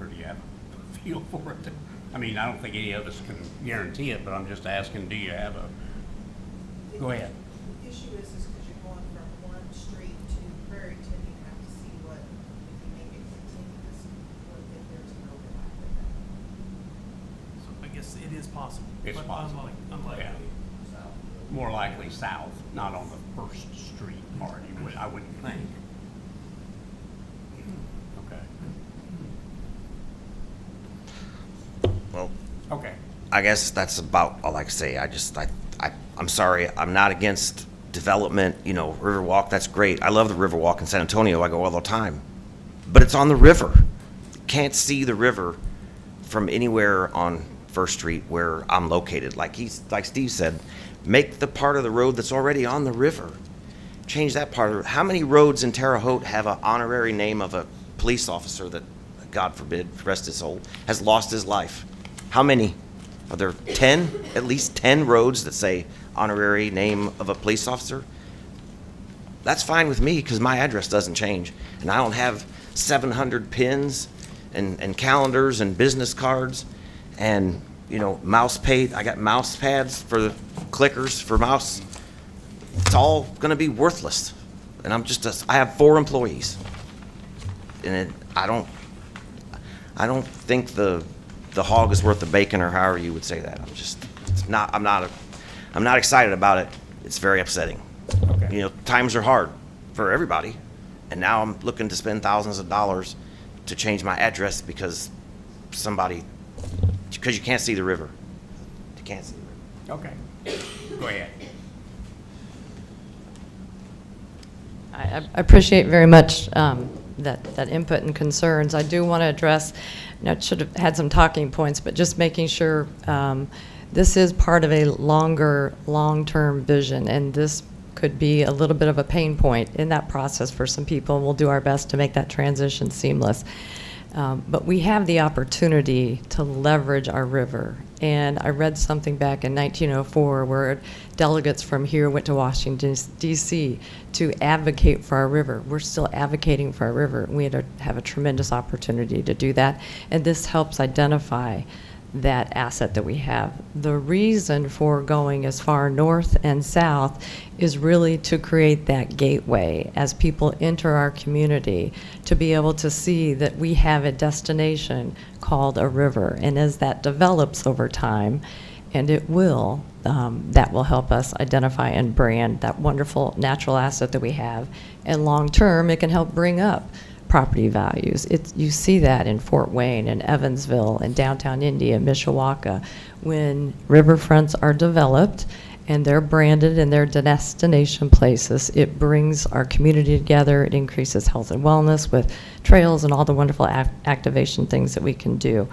Or do you have a feel for it? I mean, I don't think any of us can guarantee it, but I'm just asking, do you have a, go ahead. The issue is because you're going from one street to Prairieton, you have to see what, if you make it continuous, what is possible. It's but possible. Unlikely. Yeah. More likely south, not on the First Street part, I wouldn't think. Okay. Well, Okay. I guess that's about all I can say. I'm sorry, I'm not against development, Riverwalk, that's great. I love the Riverwalk in San Antonio, I go all the time. But it's on the river. You can't see the river from anywhere on First Street where I'm located. Like Steve said, make the part of the road that's already on the river. Change that part. How many roads in Terre Haute have an honorary name of a police officer that, God forbid, rest his soul, has lost his life? How many? Are there 10, at least 10 roads that say honorary name of a police officer? That's fine with me because my address doesn't change. And I don't have 700 pins and calendars and business cards and, mouse pad. I got mouse pads for the clickers for mouse. It's all going to be worthless. And I have 4 employees. And I don't think the hog is worth the bacon, or however you would say that. I'm not excited about it. It's very upsetting. Okay. Times are hard for everybody, and now I'm looking to spend thousands of dollars to change my address because you can't see the river. You can't see the river. Okay. Go ahead. I appreciate very much that input and concerns. I do want to address, I should have had some talking points, but just making sure this is part of a long-term vision, and this could be a little bit of a pain point in that process for some people, and we'll do our best to make that transition seamless. But we have the opportunity to leverage our river. And I read something back in 1904 where delegates from here went to Washington, D.C. to advocate for our river. We're still advocating for our river. We have a tremendous opportunity to do that. And this helps identify that asset that we have. The reason for going as far north and south is really to create that gateway as people enter our community, to be able to see that we have a destination called a river. And as that develops over time, and it will, that will help us identify and brand that wonderful natural asset that we have. And long term, it can help bring up property values. You see that in Fort Wayne and Evansville and downtown Indy and Mishawaka. When riverfronts are developed and they're branded and they're destination places, it brings our community together. It increases health and wellness with trails and all the wonderful activation things that we can do.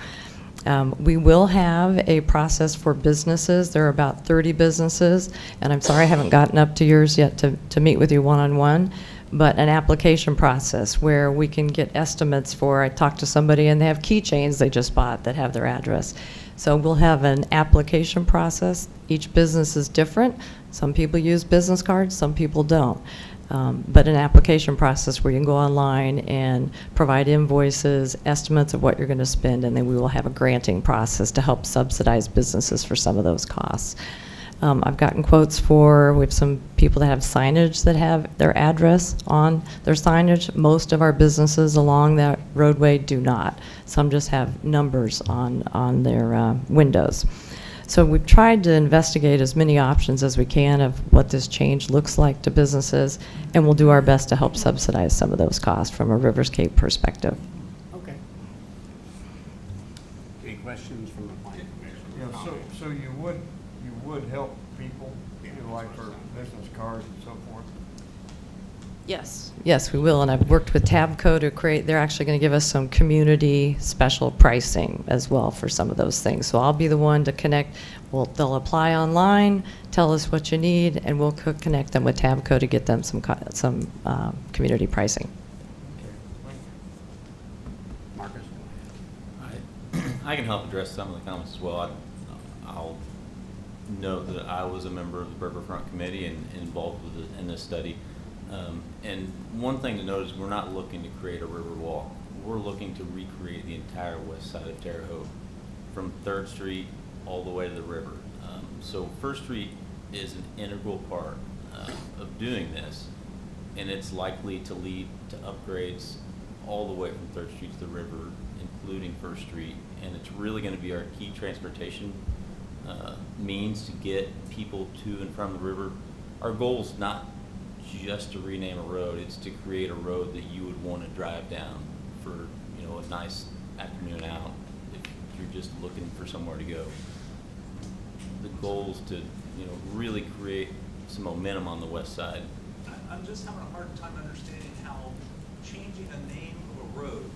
We will have a process for businesses. There are about 30 businesses, and I'm sorry I haven't gotten up to yours yet to meet with you one-on-one, but an application process where we can get estimates for, I talked to somebody and they have keychains they just bought that have their address. So we'll have an application process. Each business is different. Some people use business cards, some people don't. But an application process where you can go online and provide invoices, estimates of what you're going to spend, and then we will have a granting process to help subsidize businesses for some of those costs. I've gotten quotes we have some people that have signage that have their address on their signage. Most of our businesses along that roadway do not. Some just have numbers on their windows. So we've tried to investigate as many options as we can of what this change looks like to businesses, and we'll do our best to help subsidize some of those costs from a Riverscape perspective. Okay. Any questions from the planning commission? Yeah, so you would help people, like for business cards and so forth? Yes. Yes, we will, and I've worked with Tabco to create, they're actually going to give us some community special pricing as well for some of those things. So I'll be the one to connect, they'll apply online, tell us what you need, and we'll connect them with Tabco to get them some community pricing. Marcus? I can help address some of the comments as well. I'll note that I was a member of the Riverfront Committee and involved in this study. And one thing to note is we're not looking to create a river walk. We're looking to recreate the entire west side of Terre Haute from 3rd Street all the way to the river. So First Street is an integral part of doing this, and it's likely to lead to upgrades all the way from 3rd Street to the river, including First Street. And it's really going to be our key transportation means to get people to and from the river. Our goal is not just to rename a road, it's to create a road that you would want to drive down for, you know, a nice afternoon out if you're just looking for somewhere to go. The goal is to, you know, really create some momentum on the west side. I'm just having a hard time understanding how changing the name of a road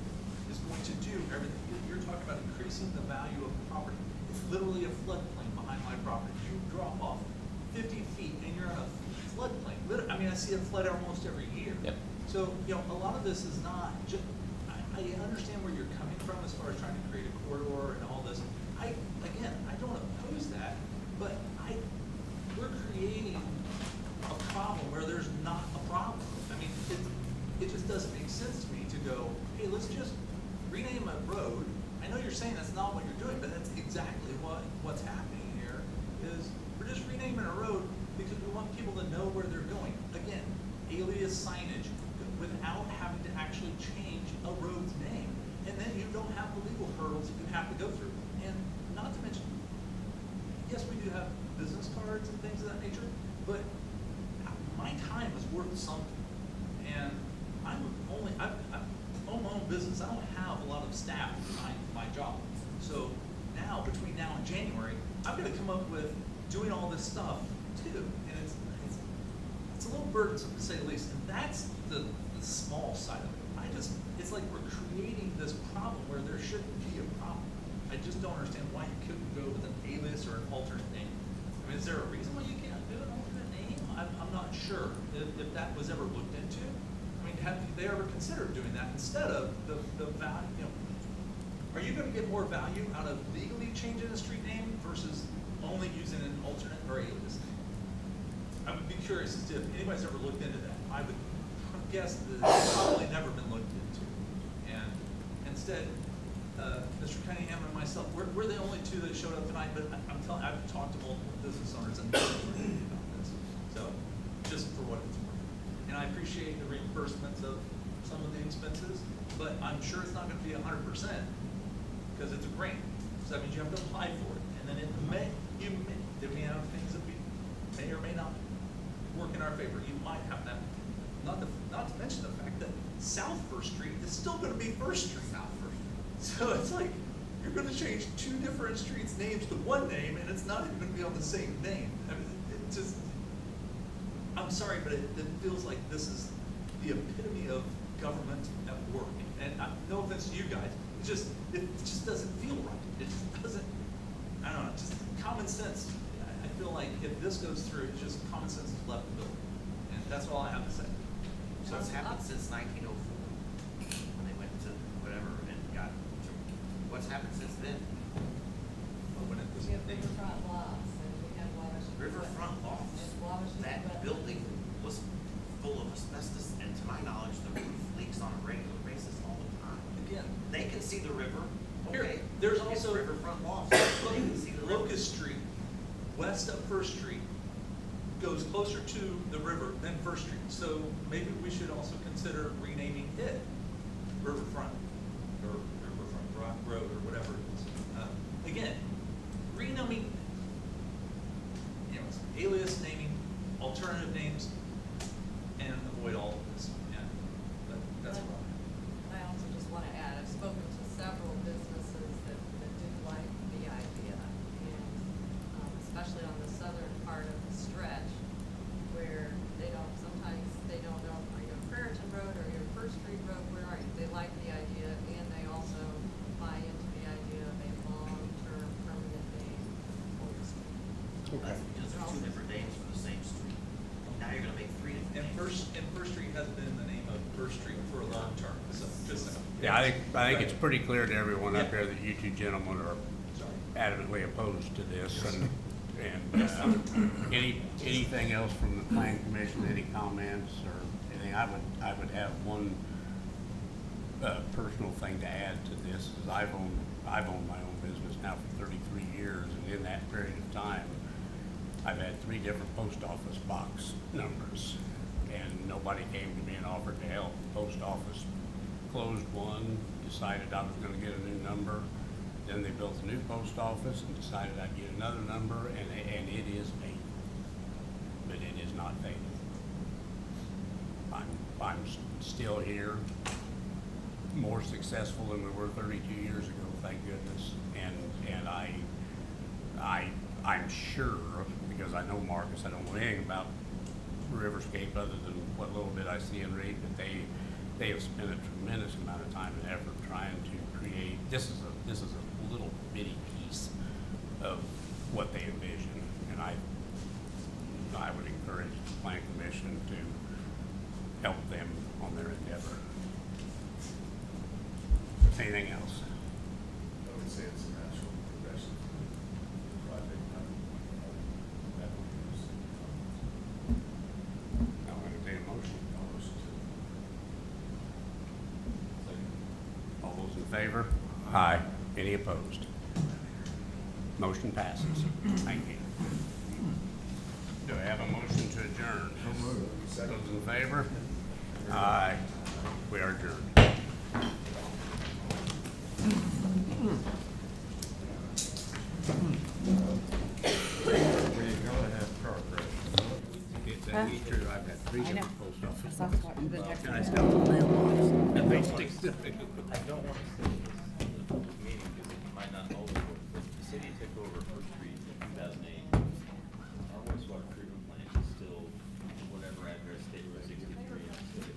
is going to do everything. You're talking about increasing the value of the property. It's literally a floodplain behind my property. You drop off 50 feet and you're in a floodplain. I mean, I see it flood almost every year. Yep. So, you know, a lot of this is not just, I understand where you're coming from as far as trying to create a corridor and all this. I don't oppose that, but we're creating a problem where there's not a problem. I mean, it just doesn't make sense to me to go, hey, let's just rename a road. I know you're saying that's not what you're doing, but that's exactly what's happening here, is we're just renaming a road because we want people to know where they're going. Again, alias signage without having to actually change a road's name. And then you don't have the legal hurdles you have to go through. And not to mention, yes, we do have business cards and things of that nature, but my time is worth something. And I own my own business. I don't have a lot of staff behind my job. So now, between now and January, I've got to come up with doing all this stuff too. And it's a little burdensome to say the least. And that's the small side of it. It's like we're creating this problem where there shouldn't be a problem. I just don't understand why you couldn't go with an alias or an alternate name. I mean, is there a reason why you can't do an alternate name? I'm not sure if that was ever looked into. I mean, have they ever considered doing that instead of the value? You know, are you going to get more value out of legally changing a street name versus only using an alternate or alias name? I would be curious as to if anybody's ever looked into that. I would guess that it's probably never been looked into. And instead, Mr. Cunningham and myself, we're the only two that showed up tonight, but I've talked to multiple business owners and they're worried about this. So, just for what it's worth. And I appreciate the reimbursements of some of the expenses, but I'm sure it's not going to be 100% because it's a grant. So that means you have to apply for it. And then there may have things that we may or may not work in our favor. You might have that. Not to mention the fact that South First Street is still going to be First Street. South First Street. So it's like you're going to change two different streets' names to one name, and it's not even going to be on the same name. I mean, it just. I'm sorry, but it feels like this is the epitome of government at work. And no offense to you guys, it just doesn't feel right. It just doesn't. I don't know. Just common sense. I feel like if this goes through, it's just common sense is left the building, and that's all I have to say. So it's happened since 1904, when they went to whatever and got to, what's happened since then? When it was Riverfront lofts, and we had Wabash. Riverfront lofts. That building was full of asbestos, and to my knowledge, the roof leaks on a regular basis all the time. Again, they can see the river. Here, Okay, there's it's also Riverfront lofts. They can see the river. Locust Street, west of First Street, goes closer to the river than First Street. So maybe we should also consider renaming it Riverfront or Riverfront Road or whatever it is. Again, renaming, you know, alias naming, alternative names, and avoid all of this. And that's what I also just want to add, I've spoken to several businesses that do like the idea, and especially on the southern part of the stretch, where sometimes they don't know, are you on Prairiton Road or your First Street Road, where are you? They like the idea, and they also buy into the idea of a long-term permanent name for the street. That's because there's two different names for the same street. Now you're gonna make three different names. And First Street has been the name of First Street for a long term. So just Yeah, I think it's pretty clear to everyone up there that you two gentlemen are adamantly opposed to this. And anything else from the planning commission, any comments or anything? I would have one personal thing to add to this is I've owned my own business now for 33 years, and in that period of time, I've had 3 different post office box numbers, and nobody came to me and offered to help. The post office closed one, decided I was going to get a new number, Then they built a new post office and decided I'd get another number, and it is paid. But it is not paid. I'm still here, more successful than we were 32 years ago, thank goodness. And I'm sure, because I know Marcus, I don't know anything about Riverscape other than what little bit I see and read, but they have spent a tremendous amount of time and effort trying to create, this is a little bitty piece of what they envision. And I would encourage the Plan Commission to help them on their endeavor. Anything else? I would say it's a natural progression project. I'll entertain a motion. All those in favor? Aye. Any opposed? Motion passes. Thank you. Do I have a motion to adjourn? Those in favor? Aye. We are adjourned. We're gonna have car crash. That is true. I've had three I know. different post office. I'll talk to the next And I one. still have the mailbox. And they stick to it. I don't want to